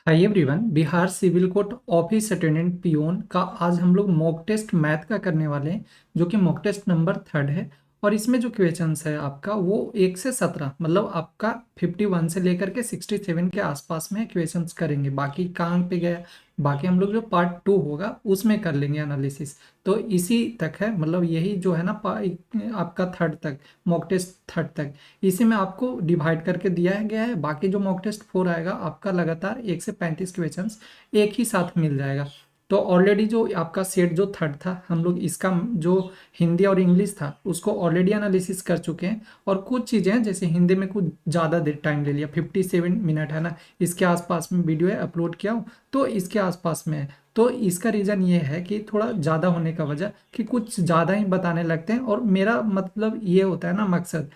हाय everyone. Bihar civil court office attendant peon का आज हम लोग मॉक टेस्ट मैथ का करने वाले हैं, जो कि मॉक टेस्ट नंबर 3 है। और इसमें जो क्वेश्चंस है आपका वो 1 से 17, मतलब आपका 51 से लेकर के 67 के आसपास में क्वेश्चंस करेंगे। बाकी कहाँ पे गया, बाकी हम लोग जो पार्ट 2 होगा उसमें कर लेंगे एनालिसिस। तो इसी तक है, मतलब यही जो है ना आपका थर्ड तक, मॉक टेस्ट थर्ड तक इसी में आपको डिवाइड करके दिया गया है। बाकी जो मॉक टेस्ट 4 आएगा आपका लगातार 1 से 35 क्वेश्चंस एक ही साथ मिल जाएगा। तो ऑलरेडी जो आपका सेट जो थर्ड था, हम लोग इसका जो हिंदी और इंग्लिश था उसको ऑलरेडी एनालिसिस कर चुके हैं। और कुछ चीज़ें हैं, जैसे हिंदी में कुछ ज़्यादा देर टाइम ले लिया, 57 मिनट है ना, इसके आसपास में वीडियो है, अपलोड किया हूँ तो इसके आसपास में है। तो इसका रीज़न ये है कि थोड़ा ज़्यादा होने का वजह कि कुछ ज़्यादा ही बताने लगते हैं, और मेरा मतलब ये होता है ना मकसद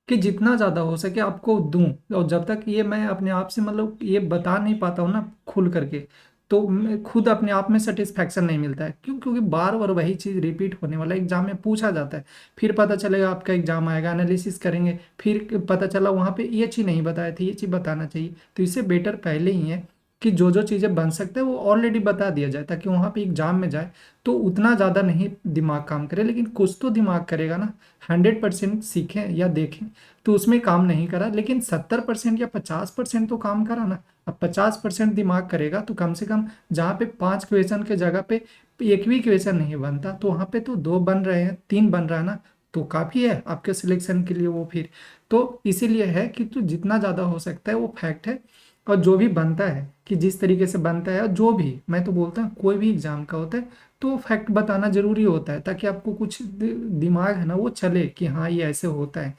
कि जितना ज़्यादा हो सके आपको दूं। और जब तक ये मैं अपने आप से मतलब ये बता नहीं पाता हूँ ना खुल करके, तो मैं खुद अपने आप में सेटिस्फैक्शन नहीं मिलता है। क्यों? क्योंकि बार बार वही चीज़ रिपीट होने वाला है, एग्जाम में पूछा जाता है। फिर पता चलेगा आपका एग्जाम आएगा, एनालिसिस करेंगे, फिर पता चला वहाँ पे ये चीज़ नहीं बताए थे, ये चीज़ बताना चाहिए। तो इससे बेटर पहले ही है कि जो जो चीज़ें बन सकते हैं वो ऑलरेडी बता दिया जाए, ताकि वहाँ पे एग्जाम में जाए तो उतना ज़्यादा नहीं दिमाग काम करे, लेकिन कुछ तो दिमाग करेगा ना। 100% सीखें या देखें तो उसमें काम नहीं करा, लेकिन 70% या 50% तो काम करा ना। अब 50% दिमाग करेगा तो कम से कम जहाँ पे 5 क्वेश्चन के जगह पे एक भी क्वेश्चन नहीं बनता, तो वहाँ पे तो 2 बन रहे हैं, 3 बन रहा है ना, तो काफ़ी है आपके सिलेक्शन के लिए वो। फिर तो इसीलिए है कि तो जितना ज़्यादा हो सकता है वो फैक्ट है। और जो भी बनता है कि जिस तरीके से बनता है, और जो भी मैं तो बोलता हूँ कोई भी एग्जाम का होता है तो फैक्ट बताना जरूरी होता है, ताकि आपको कुछ दिमाग है ना वो चले कि हाँ ये ऐसे होता है।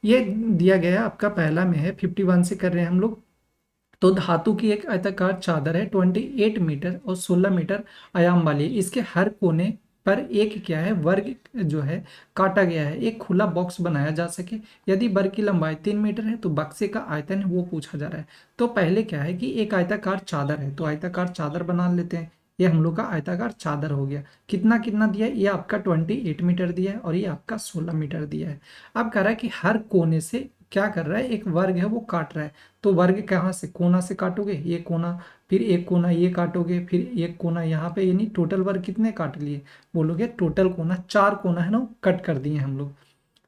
ये दिया गया है आपका पहला में है, 51 से कर रहे हैं हम लोग। तो धातु की एक आयताकार चादर है, 28 मीटर और 16 मीटर आयाम वाली है। इसके हर कोने पर एक क्या है, वर्ग जो है काटा गया है, एक खुला बॉक्स बनाया जा सके। यदि वर्ग की लंबाई 3 मीटर है तो बक्से का आयतन है वो पूछा जा रहा है। तो पहले क्या है कि एक आयताकार चादर है, तो आयताकार चादर बना लेते हैं। ये हम लोग का आयताकार चादर हो गया। कितना कितना दिया है? ये आपका 28 मीटर दिया है और ये आपका 16 मीटर दिया है। अब कह रहा है कि हर कोने से क्या कर रहा है, एक वर्ग है वो काट रहा है। तो वर्ग कहाँ से, कोना से काटोगे, ये कोना, फिर एक कोना ये काटोगे, फिर एक कोना यहाँ पे, यानी टोटल वर्ग कितने काट लिए? बोलोगे टोटल कोना 4 कोना है ना वो कट कर दिए हम लोग।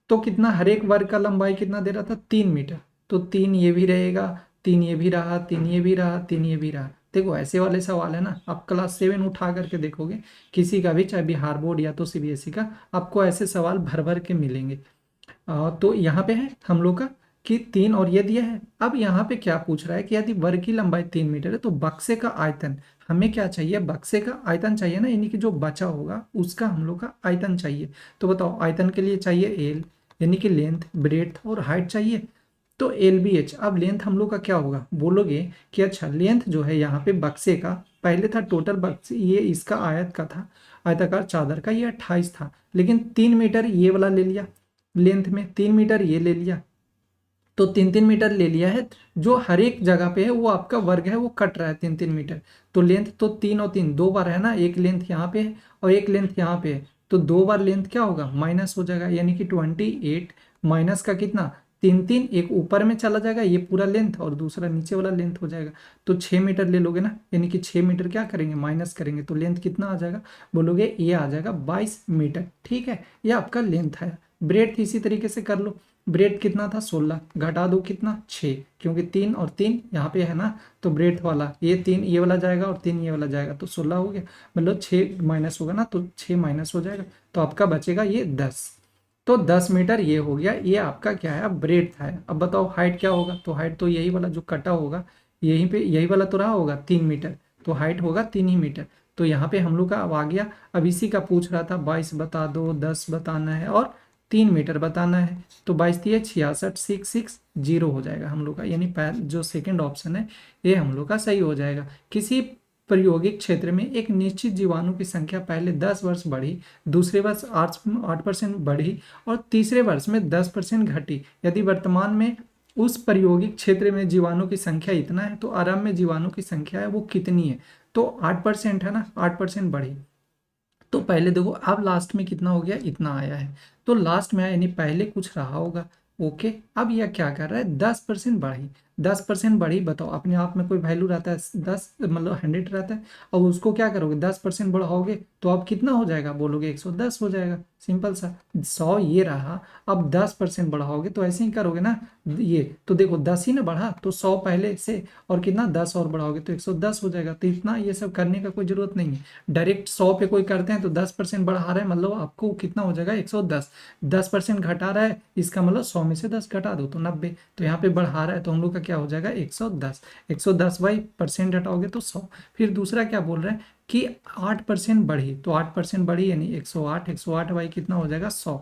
तो कितना, हर एक वर्ग का लंबाई कितना दे रहा था? 3 मीटर। तो 3 ये भी रहेगा, 3 ये भी रहा, 3 ये भी रहा, 3 ये भी रहा। देखो ऐसे वाले सवाल है ना, आप क्लास 7 उठा करके देखोगे किसी का भी, चाहे बिहार बोर्ड या तो सीबीएसई का, आपको ऐसे सवाल भर भर के मिलेंगे। तो यहाँ पे है हम लोग का कि 3 और ये दिया है। अब यहाँ पे क्या पूछ रहा है कि यदि वर्ग की लंबाई 3 मीटर है तो बक्से का आयतन हमें क्या चाहिए, बक्से का आयतन चाहिए ना, यानी कि जो बचा होगा उसका हम लोग का आयतन चाहिए। तो बताओ, आयतन के लिए चाहिए एल, यानी कि लेंथ, ब्रेड्थ और हाइट चाहिए। तो एल बी एच। अब लेंथ हम लोग का क्या होगा, बोलोगे कि अच्छा लेंथ जो है यहाँ पे बक्से का, पहले था टोटल बक्से, ये इसका आयत का था, आयताकार चादर का, ये 28 था, लेकिन 3 मीटर ये वाला ले लिया, लेंथ में 3 मीटर ये ले लिया, तो 3 3 मीटर ले लिया है। जो हर एक जगह पे है वो आपका वर्ग है वो कट रहा है 3 3 मीटर। तो लेंथ तो 3 और 3 दो बार है ना, एक लेंथ यहाँ पे है और एक लेंथ यहाँ पे है, तो 2 बार लेंथ क्या होगा, माइनस हो जाएगा, यानी कि 28 माइनस का कितना, 3 3, एक ऊपर में चला जाएगा ये पूरा लेंथ और दूसरा नीचे वाला लेंथ हो जाएगा। तो 6 मीटर ले लोगे ना, यानी कि 6 मीटर क्या करेंगे, माइनस करेंगे, तो लेंथ कितना आ जाएगा, बोलोगे ये आ जाएगा 22 मीटर। ठीक है, ये आपका लेंथ है। ब्रेड इसी तरीके से कर लो। ब्रेड कितना था, 16, घटा दो कितना, 6, क्योंकि 3 और 3 यहाँ पे है ना, तो ब्रेड वाला ये 3 ये वाला जाएगा और 3 ये वाला जाएगा, तो 16 हो गया। मतलब 6 माइनस होगा ना, तो 6 माइनस हो जाएगा, तो आपका बचेगा ये 10। तो 10 मीटर ये हो गया, ये आपका क्या है, अब ब्रेड था। अब बताओ हाइट क्या होगा, तो हाइट तो यही वाला जो कटा होगा, यहीं पे यही वाला तो रहा होगा 3 मीटर, तो हाइट होगा 3 ही मीटर। तो यहाँ पे हम लोग का अब आ गया। अब इसी का पूछ रहा था, 22 बता दो, 10 बताना है और 3 मीटर बताना है। तो 22 × 3 = 66, 660 हो जाएगा हम लोग का, यानी जो सेकंड ऑप्शन है ये हम लोग का सही हो जाएगा। किसी प्रायोगिक क्षेत्र में एक निश्चित जीवाणु की संख्या पहले 10 वर्ष बढ़ी, दूसरे वर्ष 8% बढ़ी और तीसरे वर्ष में 10% घटी। यदि वर्तमान में उस प्रायोगिक क्षेत्र में जीवाणु की संख्या इतना है तो आरंभ में जीवाणु की संख्या है वो कितनी है? तो 8% है ना, 8% बढ़ी। तो पहले देखो, अब लास्ट में कितना हो गया, इतना आया है। तो लास्ट में आया यानी पहले कुछ रहा होगा। ओके, अब यह क्या कर रहा है, 10% बढ़ी। 10% बढ़ी, बताओ अपने आप में कोई वैल्यू रहता है 10 मतलब 100 रहता है, और उसको क्या करोगे 10% बढ़ाओगे तो अब कितना हो जाएगा, बोलोगे 110 हो जाएगा, सिंपल सा। 100 ये रहा, अब 10% बढ़ाओगे तो ऐसे ही करोगे ना, ये तो देखो 10 ही ना बढ़ा, तो 100 पहले से और कितना 10 और बढ़ाओगे तो 110 हो जाएगा। तो इतना ये सब करने का कोई जरूरत नहीं है, डायरेक्ट 100 पे कोई करते हैं तो 10% बढ़ा रहा है, मतलब आपको कितना हो जाएगा 110। 10% घटा रहा है, इसका मतलब 100 में से 10 घटा दो तो 90, तो यहाँ पे बढ़ा रहा है तो हम लोग का क्या हो जाएगा 110। 110 बाई परसेंट हटाओगे तो 100। फिर दूसरा क्या बोल रहे हैं कि 8% बढ़ी, तो 8% बढ़ी यानी 108, 108 बाई कितना हो जाएगा 100।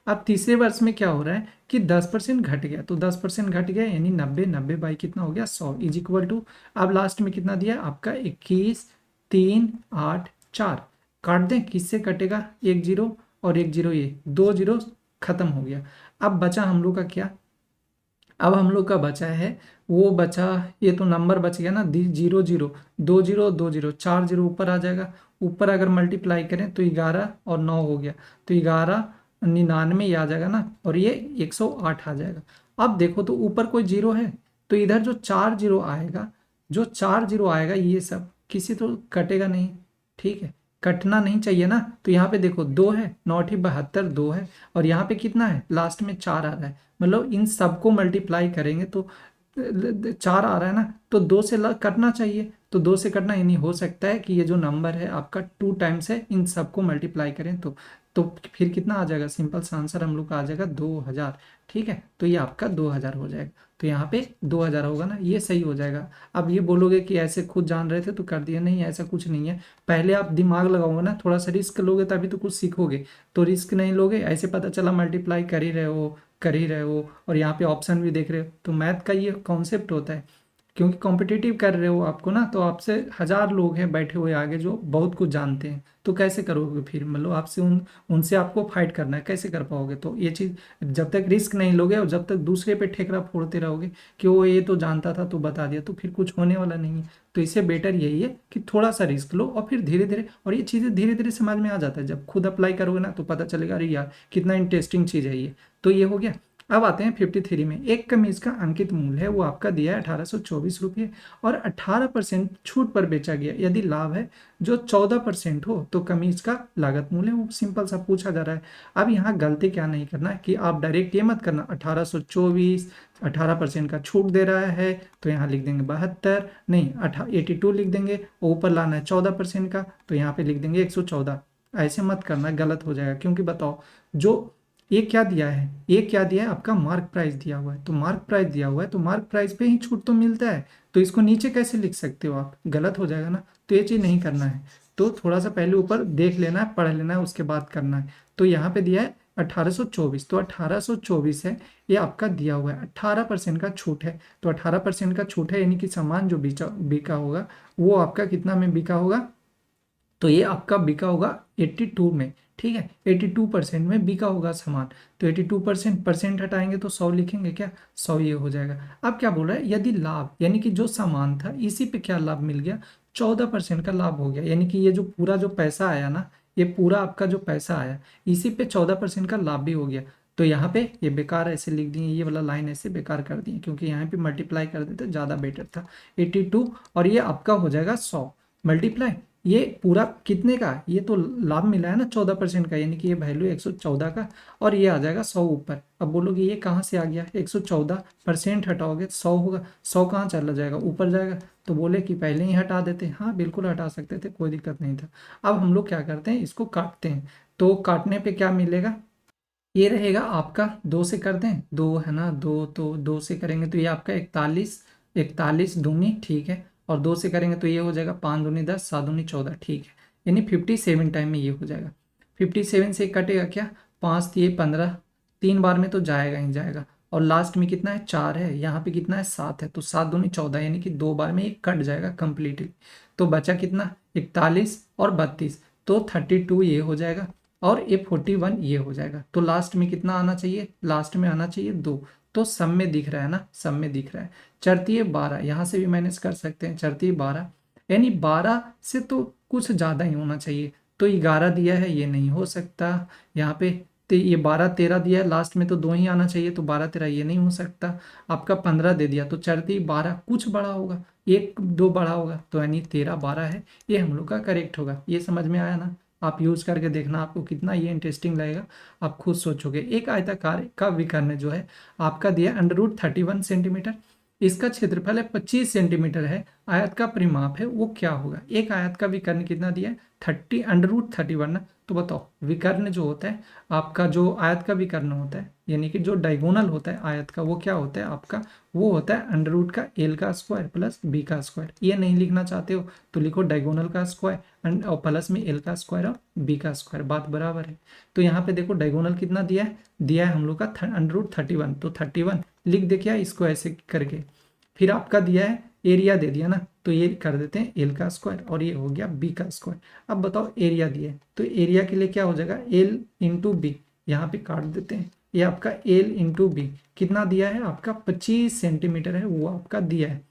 अब तीसरे वर्ष में क्या हो रहा है कि 10% घट गया, तो 10% घट गया यानी 90, 90 बाई कितना हो गया 100 इज इक्वल टू, अब लास्ट में कितना दिया आपका 21, 3, 8, 4। काट दें, किससे कटेगा, एक जीरो और एक जीरो, ये दो जीरो खत्म हो गया। अब बचा हम लोग का क्या, अब हम लोग का बचा है, वो बचा, ये तो नंबर बच गया ना, जीरो जीरो, दो जीरो दो जीरो, चार जीरो ऊपर आ जाएगा। ऊपर अगर मल्टीप्लाई करें तो 11 और 9 हो गया, तो 11 99 ये आ जाएगा ना, और ये 108 आ जाएगा। अब देखो तो ऊपर कोई जीरो है, तो इधर जो चार जीरो आएगा, जो चार जीरो आएगा ये सब किसी तो कटेगा नहीं, ठीक है, कटना नहीं चाहिए ना। तो यहाँ पे देखो दो है, 9 × 72 दो है, और यहाँ पे कितना है लास्ट में चार आ रहा है, मतलब इन सबको मल्टीप्लाई करेंगे तो चार आ रहा है ना, तो दो से कटना चाहिए, तो दो से कटना, यानी हो सकता है कि ये जो नंबर है आपका 2 टाइम्स है, इन सबको मल्टीप्लाई करें तो फिर कितना आ जाएगा, सिंपल सा आंसर हम लोग का आ जाएगा 2000। ठीक है, तो ये आपका 2000 हो जाएगा, तो यहाँ पे 2000 होगा ना, ये सही हो जाएगा। अब ये बोलोगे कि ऐसे खुद जान रहे थे तो कर दिया, नहीं ऐसा कुछ नहीं है, पहले आप दिमाग लगाओगे ना, थोड़ा सा रिस्क लोगे तभी तो कुछ सीखोगे, तो रिस्क नहीं लोगे, ऐसे पता चला मल्टीप्लाई कर ही रहे हो, कर ही रहे हो, और यहाँ पे ऑप्शन भी देख रहे हो, तो मैथ का ये कॉन्सेप्ट होता है। क्योंकि कॉम्पिटिटिव कर रहे हो आपको ना, तो आपसे हजार लोग हैं बैठे हुए आगे जो बहुत कुछ जानते हैं, तो कैसे करोगे फिर, मतलब आपसे उनसे आपको फाइट करना है, कैसे कर पाओगे। तो ये चीज़ जब तक रिस्क नहीं लोगे और जब तक दूसरे पे ठेकरा फोड़ते रहोगे कि वो ये तो जानता था तो बता दिया, तो फिर कुछ होने वाला नहीं है। तो इससे बेटर यही है कि थोड़ा सा रिस्क लो और फिर धीरे धीरे, और ये चीज़ें धीरे धीरे समझ में आ जाता है, जब खुद अप्लाई करोगे ना तो पता चलेगा अरे यार कितना इंटरेस्टिंग चीज़ है ये। तो ये हो गया। अब आते हैं 53 में, एक कमीज का अंकित मूल्य है वो आपका दिया है 1824 रुपये, और 18% छूट पर बेचा गया, यदि लाभ है जो 14% हो तो कमीज का लागत मूल्य, वो सिंपल सा पूछा जा रहा है। अब यहाँ गलती क्या नहीं करना है कि आप डायरेक्ट ये मत करना 1824, 18% का छूट दे रहा है तो यहाँ लिख देंगे 72, नहीं 82 लिख देंगे, और ऊपर लाना है 14% का तो यहाँ पे लिख देंगे 114। ऐसे मत करना, गलत हो जाएगा, क्योंकि बताओ जो ये क्या दिया है, ये क्या दिया है आपका मार्क प्राइस दिया हुआ है, तो मार्क प्राइस दिया हुआ है तो मार्क प्राइस पे ही छूट तो मिलता है, तो इसको नीचे कैसे लिख सकते हो आप, गलत हो जाएगा ना। तो ये चीज़ नहीं करना है, तो थोड़ा सा पहले ऊपर देख लेना है, पढ़ लेना है, उसके बाद करना है। तो यहाँ पे दिया है 1824, तो 1824 है, ये आपका दिया हुआ है, 18% का छूट है, तो 18% का छूट है, यानी कि सामान जो बिका होगा वो आपका कितना में बिका होगा, तो ये आपका बिका होगा 82 में, ठीक है, 82% में बिका होगा सामान। तो 82% परसेंट हटाएंगे तो 100 लिखेंगे क्या, 100 ये हो जाएगा। अब क्या बोल रहा है, यदि लाभ, यानी कि जो सामान था इसी पे क्या लाभ मिल गया, 14% का लाभ हो गया, यानी कि ये जो पूरा जो पैसा आया ना, ये पूरा आपका जो पैसा आया इसी पे 14% का लाभ भी हो गया। तो यहाँ पे ये बेकार ऐसे लिख दिए, ये वाला लाइन ऐसे बेकार कर दिए, क्योंकि यहाँ पे मल्टीप्लाई कर देते ज़्यादा बेटर था। 82 और ये आपका हो जाएगा 100 मल्टीप्लाई, ये पूरा कितने का, ये तो लाभ मिला है ना 14% का, यानी कि ये वैल्यू 114 का, और ये आ जाएगा 100 ऊपर। अब बोलोगे ये कहाँ से आ गया, 114% हटाओगे 100 होगा, 100 कहाँ चला जाएगा, ऊपर जाएगा, तो बोले कि पहले ही हटा देते, हाँ बिल्कुल हटा सकते थे, कोई दिक्कत नहीं था। अब हम लोग क्या करते हैं, इसको काटते हैं, तो काटने पे क्या मिलेगा, ये रहेगा आपका, दो से कर दें, दो है ना, दो तो दो से करेंगे तो ये आपका 41, 41 दूनी, ठीक है, और दो से करेंगे तो ये हो जाएगा 5 दूनी 10, 7 दूनी 14, ठीक है, यानी 57 टाइम में ये हो जाएगा। 57 से कटेगा क्या, 5 दिए 15, 3 बार में तो जाएगा ही जाएगा, और लास्ट में कितना है 4 है, यहाँ पे कितना है 7 है, तो 7 दूनी 14, यानी कि 2 बार में ये कट जाएगा कंप्लीटली। तो बचा कितना, 41 और 32, तो 32 ये हो जाएगा, और ये 41 ये हो जाएगा। तो लास्ट में कितना आना चाहिए, लास्ट में आना चाहिए 2, तो सब में दिख रहा है ना, सब में दिख रहा है। चरतीय 12, यहाँ से भी माइनस कर सकते हैं, चरतीय 12, यानी 12 से तो कुछ ज़्यादा ही होना चाहिए, तो 11 दिया है, ये नहीं हो सकता, यहाँ पे तो ये 12 13 दिया है, लास्ट में तो 2 ही आना चाहिए, तो 12 13 ये नहीं हो सकता। आपका 15 दे दिया तो चरती 12 कुछ बड़ा होगा, 1 2 बड़ा होगा, तो यानी 13 12 है, ये हम लोग का करेक्ट होगा। ये समझ में आया ना? आप यूज करके देखना, आपको कितना ये इंटरेस्टिंग लगेगा, आप खुद सोचोगे। एक आयताकार का विकर्ण जो है आपका दिया √31 सेंटीमीटर, इसका क्षेत्रफल है 25 सेंटीमीटर है, आयत का परिमाप है वो क्या होगा? एक आयत का विकर्ण कितना दिया है? 30 √31 ना। तो बताओ विकर्ण जो होता है आपका, जो आयत का विकर्ण होता है यानी कि जो डायगोनल होता है आयत का, वो क्या होता है आपका? वो होता है √ का l का स्क्वायर प्लस b का स्क्वायर। ये नहीं लिखना चाहते हो तो लिखो डायगोनल का स्क्वायर और प्लस में l का स्क्वायर और b का स्क्वायर, बात बराबर है। तो यहाँ पे देखो डायगोनल कितना दिया है? दिया है हम लोग का √31, तो 31 लिख दे क्या इसको ऐसे करके। फिर आपका दिया है एरिया दे दिया ना, तो ये कर देते हैं l का स्क्वायर और ये हो गया b का स्क्वायर। अब बताओ एरिया दिया है तो एरिया के लिए क्या हो जाएगा? l इंटू बी, यहाँ पे काट देते हैं, ये आपका l इंटू बी कितना दिया है आपका? 25 सेंटीमीटर है वो आपका दिया है।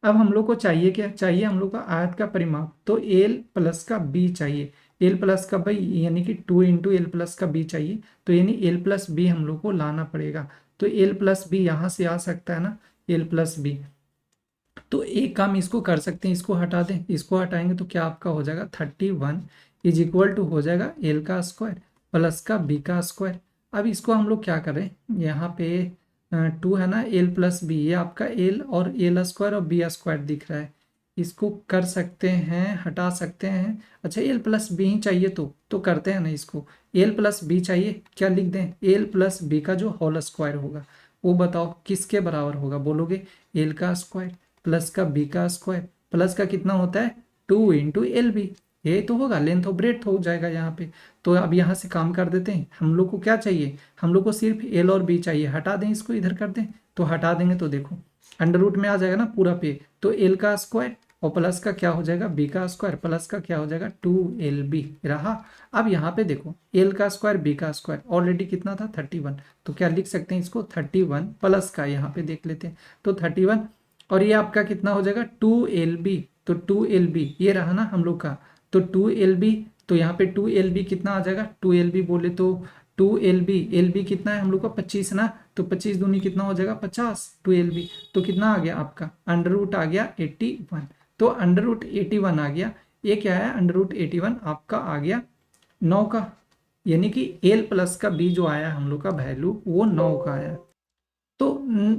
अब हम लोग को चाहिए क्या? चाहिए हम लोग का आयत का परिमाप, तो l प्लस का b चाहिए। l प्लस का भाई यानी कि 2 इंटू l प्लस का b चाहिए, तो यानी l प्लस बी हम लोग को लाना पड़ेगा। तो l प्लस बी यहाँ से आ सकता है ना, l प्लस बी। तो एक काम इसको कर सकते हैं, इसको हटा दें, इसको हटाएंगे तो क्या आपका हो जाएगा? 31 इज इक्वल टू हो जाएगा l का स्क्वायर प्लस का b का स्क्वायर। अब इसको हम लोग क्या करें, यहाँ पे 2 है ना, l प्लस बी, ये आपका l और l स्क्वायर और b स्क्वायर दिख रहा है, इसको कर सकते हैं, हटा सकते हैं। अच्छा l प्लस बी ही चाहिए तो करते हैं ना इसको, l प्लस बी चाहिए, क्या लिख दें? l प्लस बी का जो होल स्क्वायर होगा वो बताओ किसके बराबर होगा? बोलोगे l का स्क्वायर प्लस का b का स्क्वायर, प्लस का कितना होता है? 2 इंटू एल बी, ये तो होगा, लेंथ ऑफ ब्रेड्थ हो जाएगा यहाँ पे। तो अब यहाँ से काम कर देते हैं, हम लोग को क्या चाहिए? हम लोग को सिर्फ l और b चाहिए, हटा दें इसको, इधर कर दें, तो हटा देंगे तो देखो अंडर रूट में आ जाएगा ना पूरा पे, तो l का स्क्वायर और प्लस का क्या हो जाएगा? b का स्क्वायर प्लस का क्या हो जाएगा? 2lb रहा। अब यहाँ पे देखो l का स्क्वायर b का स्क्वायर ऑलरेडी कितना था? 31, तो क्या लिख सकते हैं इसको? 31 प्लस का, यहाँ पे देख लेते हैं, तो 31 और ये आपका कितना हो जाएगा? 2lb, तो 2lb ये रहा ना हम लोग का, तो 2lb, तो यहाँ पे 2lb कितना आ जाएगा? 2lb बोले तो 2lb, lb कितना है हम लोग का? 25 ना, तो 25 दूनी कितना हो जाएगा? 50, 2lb तो कितना आ गया आपका? अंडर रूट आ गया 81, तो अंडर रूट 81 आ गया। ये क्या है? अंडर रूट 81 आपका आ गया 9 का, यानी कि l प्लस का b जो आया हम लोग का वैल्यू वो 9 का आया, तो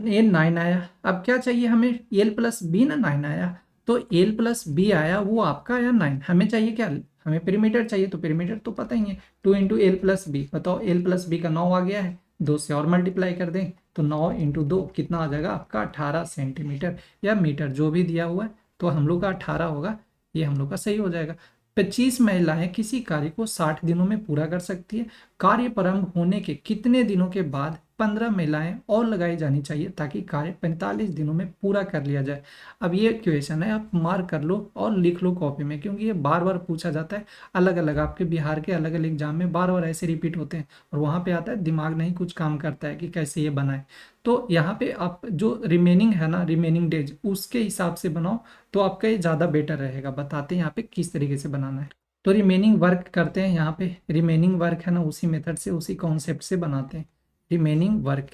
ये 9 आया। अब क्या चाहिए हमें? l प्लस बी ना, 9 आया, तो l प्लस बी आया वो आपका आया 9। हमें चाहिए क्या? हमें पेरीमीटर चाहिए, तो पेरीमीटर तो पता ही है 2 इंटू एल प्लस बी। बताओ l प्लस बी का 9 आ गया है, 2 से और मल्टीप्लाई कर दें तो 9 इंटू 2 कितना आ जाएगा आपका? 18 सेंटीमीटर या मीटर जो भी दिया हुआ है, तो हम लोग का 18 होगा, ये हम लोग का सही हो जाएगा। 25 महिलाएं किसी कार्य को 60 दिनों में पूरा कर सकती है। कार्य प्रारंभ होने के कितने दिनों के बाद 15 महिलाएं और लगाई जानी चाहिए ताकि कार्य 45 दिनों में पूरा कर लिया जाए? अब ये क्वेश्चन है, आप मार्क कर लो और लिख लो कॉपी में, क्योंकि ये बार बार पूछा जाता है, अलग अलग आपके बिहार के अलग अलग एग्जाम में बार बार ऐसे रिपीट होते हैं, और वहाँ पे आता है दिमाग नहीं कुछ काम करता है कि कैसे ये बनाए। तो यहाँ पे आप जो रिमेनिंग है ना, रिमेनिंग डेज उसके हिसाब से बनाओ, तो आपका ये ज़्यादा बेटर रहेगा। बताते हैं यहाँ पे किस तरीके से बनाना है। तो रिमेनिंग वर्क करते हैं, यहाँ पे रिमेनिंग वर्क है ना, उसी मेथड से उसी कॉन्सेप्ट से बनाते हैं रिमेनिंग वर्क।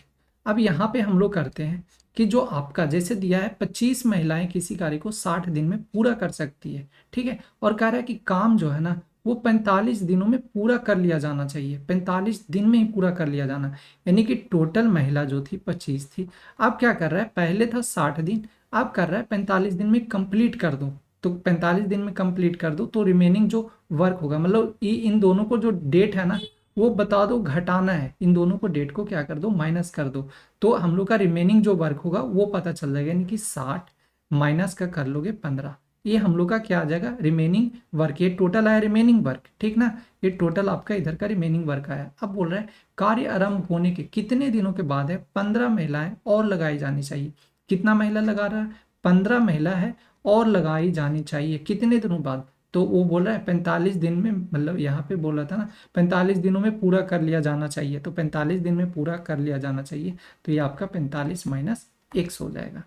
अब यहाँ पे हम लोग करते हैं कि जो आपका जैसे दिया है 25 महिलाएं किसी कार्य को 60 दिन में पूरा कर सकती है, ठीक है, और कह रहा है कि काम जो है ना वो 45 दिनों में पूरा कर लिया जाना चाहिए, 45 दिन में ही पूरा कर लिया जाना, यानी कि टोटल महिला जो थी 25 थी। अब क्या कर रहा है? पहले था 60 दिन, अब कर रहा है 45 दिन में कंप्लीट कर दो, तो 45 दिन में कंप्लीट कर दो, तो रिमेनिंग जो वर्क होगा, मतलब इन दोनों को जो डेट है ना वो बता दो, घटाना है, इन दोनों को डेट को क्या कर दो? माइनस कर दो, तो हम लोग का रिमेनिंग जो वर्क होगा वो पता चल जाएगा, यानी कि 60 माइनस का कर लोगे 15, ये हम लोग का क्या आ जाएगा? Remaining work. ये टोटल आया रिमेनिंग वर्क, ठीक ना, ये टोटल आपका इधर का रिमेनिंग वर्क आया। अब बोल रहा है कार्य आरंभ होने के कितने दिनों के बाद है 15 महिलाएं और लगाई जानी चाहिए। कितना महिला लगा रहा है? 15 महिला है और लगाई जानी चाहिए कितने दिनों बाद? तो वो बोल रहा है 45 दिन में, मतलब यहाँ पे बोला था ना 45 दिनों में पूरा कर लिया जाना चाहिए, तो 45 दिन में पूरा कर लिया जाना चाहिए, तो ये आपका 45 माइनस x हो जाएगा।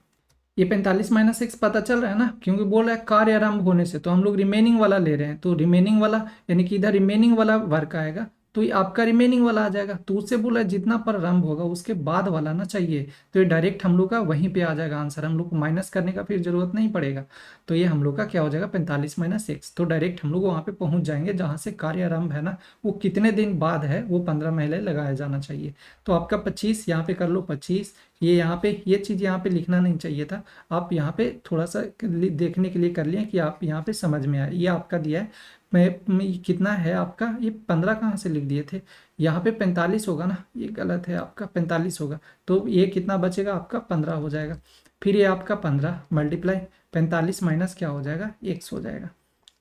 ये 45 माइनस x पता चल रहा है ना, क्योंकि बोल रहा है कार्य आरंभ होने से, तो हम लोग रिमेनिंग वाला ले रहे हैं, तो रिमेनिंग वाला यानी कि इधर रिमेनिंग वाला वर्क आएगा, तो ये आपका रिमेनिंग वाला आ जाएगा। तो उससे बोला जितना प्रारंभ होगा उसके बाद वाला ना चाहिए, तो ये डायरेक्ट हम लोग का वहीं पे आ जाएगा आंसर, हम लोग को माइनस करने का फिर जरूरत नहीं पड़ेगा। तो ये हम लोग का क्या हो जाएगा 45 माइनस एक्स, तो डायरेक्ट हम लोग वहाँ पे पहुंच जाएंगे जहाँ से कार्य आरंभ है ना, वो कितने दिन बाद है वो 15 महीने लगाया जाना चाहिए। तो आपका 25 यहाँ पे कर लो 25, ये यहाँ पे ये चीज़ यहाँ पे लिखना नहीं चाहिए था, आप यहाँ पे थोड़ा सा देखने के लिए कर लिया कि आप यहाँ पे समझ में आए। ये आपका दिया है, मैं कितना है आपका, ये 15 कहाँ से लिख दिए थे, यहाँ पे 45 होगा ना, ये गलत है आपका 45 होगा, तो ये कितना बचेगा आपका 15 हो जाएगा। फिर ये आपका 15 मल्टीप्लाई 45 माइनस क्या हो जाएगा एक्स हो जाएगा।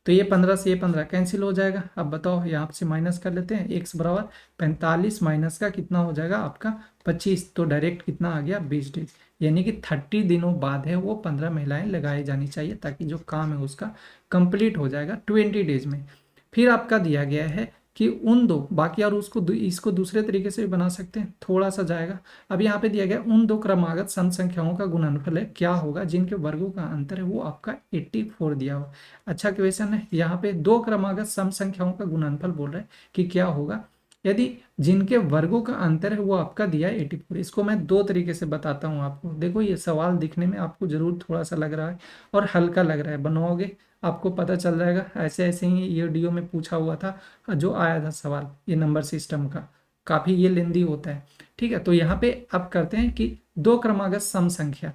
तो ये 15 से ये 15 कैंसिल हो जाएगा। अब बताओ यहाँ से माइनस कर लेते हैं, एक्स बराबर 45 माइनस का कितना हो जाएगा आपका 25, तो डायरेक्ट कितना आ गया 20 डेज, यानी कि 30 दिनों बाद है वो 15 महिलाएं लगाई जानी चाहिए, ताकि जो काम है उसका कंप्लीट हो जाएगा 20 डेज में। फिर आपका दिया गया है कि उन दो बाकी, और उसको इसको दूसरे तरीके से भी बना सकते हैं, थोड़ा सा जाएगा। अब यहाँ पे दिया गया उन दो क्रमागत सम संख्याओं का गुणनफल है क्या होगा जिनके वर्गों का अंतर है वो आपका 84 दिया हुआ। अच्छा क्वेश्चन है, यहाँ पे दो क्रमागत सम संख्याओं का गुणनफल बोल रहा है कि क्या होगा यदि जिनके वर्गों का अंतर है वो आपका दिया है 84। इसको मैं दो तरीके से बताता हूँ आपको। देखो ये सवाल दिखने में आपको जरूर थोड़ा सा लग रहा है और हल्का लग रहा है, बनाओगे आपको पता चल जाएगा। ऐसे ऐसे ही ये वीडियो में पूछा हुआ था जो आया था सवाल, ये नंबर सिस्टम का काफ़ी ये लेंदी होता है। ठीक है, तो यहाँ पे अब करते हैं कि दो क्रमागत सम संख्या,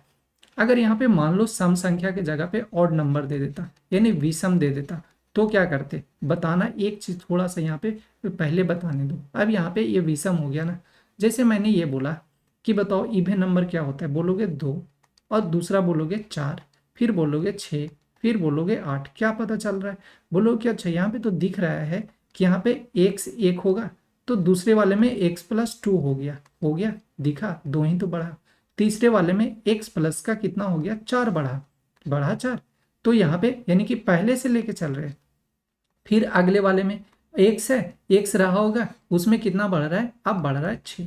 अगर यहाँ पे मान लो सम संख्या के जगह पे ऑड नंबर दे देता यानी विषम दे देता, तो क्या करते बताना। एक चीज थोड़ा सा यहाँ पे पहले बताने दो। अब यहाँ पे ये विषम हो गया ना, जैसे मैंने ये बोला कि बताओ इवन नंबर क्या होता है, बोलोगे 2 और दूसरा बोलोगे 4, फिर बोलोगे 6, फिर बोलोगे 8, क्या पता चल रहा है, बोलो कि अच्छा यहाँ पे तो दिख रहा है कि यहाँ पे x 1 होगा, तो दूसरे वाले में x+2 हो गया दिखा, दो ही तो बढ़ा। तीसरे वाले में x प्लस का कितना हो गया 4 बढ़ा 4, तो यहाँ पे यानी कि पहले से लेके चल रहे हैं। फिर अगले वाले में x है, x रहा होगा उसमें कितना बढ़ रहा है, अब बढ़ रहा है 6,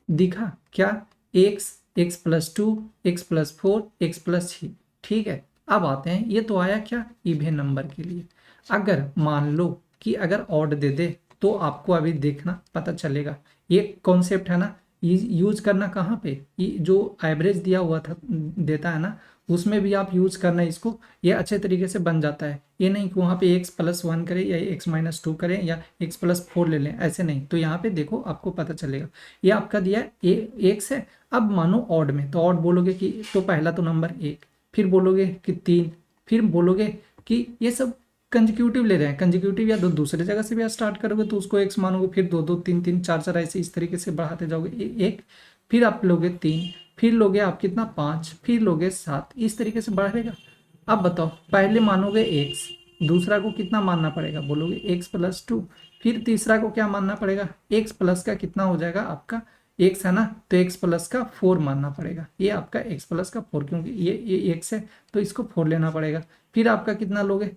दिखा क्या x, x+2, x+4, x+6। ठीक है, अब आते हैं, ये तो आया क्या इवन नंबर के लिए। अगर मान लो कि अगर ऑड दे दे तो आपको अभी देखना पता चलेगा, ये कॉन्सेप्ट है ना, यूज करना कहाँ पे, ये जो एवरेज दिया हुआ था देता है ना, उसमें भी आप यूज करना इसको, ये अच्छे तरीके से बन जाता है। ये नहीं कि वहाँ पे x+1 करें या x-2 करें या x+4 ले लें, ऐसे नहीं। तो यहाँ पे देखो आपको पता चलेगा, ये आपका दिया है x है। अब मानो ऑड में, तो ऑड बोलोगे कि तो पहला तो नंबर 1, फिर बोलोगे कि 3, फिर बोलोगे कि ये सब कंजिक्यूटिव ले रहे हैं, कंजिक्यूटिव या दूसरे जगह से भी स्टार्ट करोगे तो उसको x मानोगे, फिर 2 2 3 3 4 4 ऐसे इस तरीके से बढ़ाते जाओगे एक, फिर आप लोगे 3, फिर लोगे आप कितना 5, फिर लोगे 7, इस तरीके से बढ़ेगा। अब बताओ पहले मानोगे x, दूसरा को कितना मानना पड़ेगा, बोलोगे x+2, फिर तीसरा को क्या मानना पड़ेगा, x प्लस का कितना हो जाएगा आपका x है ना, तो x प्लस का 4 मानना पड़ेगा। ये आपका x प्लस का 4, क्योंकि ये x है तो इसको 4 लेना पड़ेगा। फिर आपका कितना लोगे,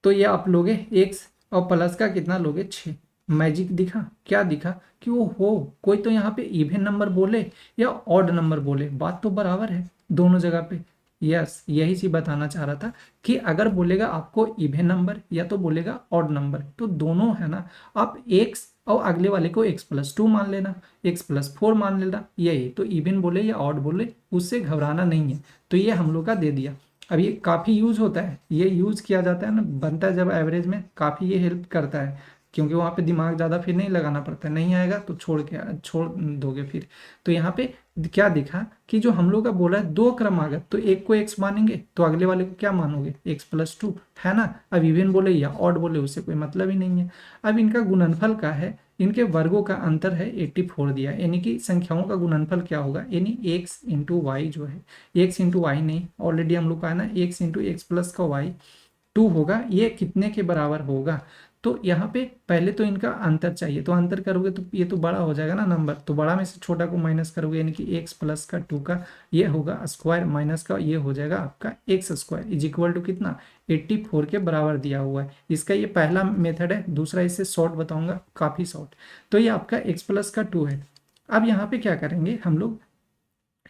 तो ये आप लोगे x और प्लस का कितना लोगे 6। मैजिक दिखा, क्या दिखा कि वो हो कोई तो यहाँ पे इवन नंबर बोले या ऑड नंबर बोले, बात तो बराबर है दोनों जगह पे। यस, यही चीज बताना चाह रहा था कि अगर बोलेगा आपको इवन नंबर या तो बोलेगा ऑड नंबर, तो दोनों है ना, आप x और अगले वाले को x+2 मान लेना, x+4 मान लेना, यही तो इवन बोले या ऑड बोले उससे घबराना नहीं है। तो ये हम लोग का दे दिया। अब ये काफ़ी यूज होता है, ये यूज किया जाता है ना, बनता है जब एवरेज में, काफ़ी ये हेल्प करता है, क्योंकि वहाँ पे दिमाग ज़्यादा फिर नहीं लगाना पड़ता, नहीं आएगा तो छोड़ दोगे फिर। तो यहाँ पे क्या दिखा कि जो हम लोग का बोला है दो क्रमागत, तो एक को x मानेंगे तो अगले वाले को क्या मानोगे x+2, है ना। अब इवन बोले या ऑड बोले उससे कोई मतलब ही नहीं है। अब इनका गुणनफल का है, इनके वर्गों का अंतर है 84 दिया, यानी कि संख्याओं का गुणनफल क्या होगा, यानी x इंटू वाई जो है, x इंटू वाई नहीं, ऑलरेडी हम लोग का है ना x इंटू एक्स प्लस का वाई 2 होगा, ये कितने के बराबर होगा। तो यहाँ पे पहले तो इनका अंतर चाहिए, तो अंतर करोगे तो ये तो बड़ा हो जाएगा ना नंबर, तो बड़ा में से छोटा को माइनस करोगे, यानी कि x प्लस का 2 का ये होगा स्क्वायर माइनस का ये हो जाएगा आपका x square is equal to कितना 84 के बराबर दिया हुआ है। इसका ये पहला मेथड है, दूसरा इससे शॉर्ट बताऊंगा, काफ़ी शॉर्ट। तो ये आपका x प्लस का 2 है। अब यहाँ पे क्या करेंगे हम लोग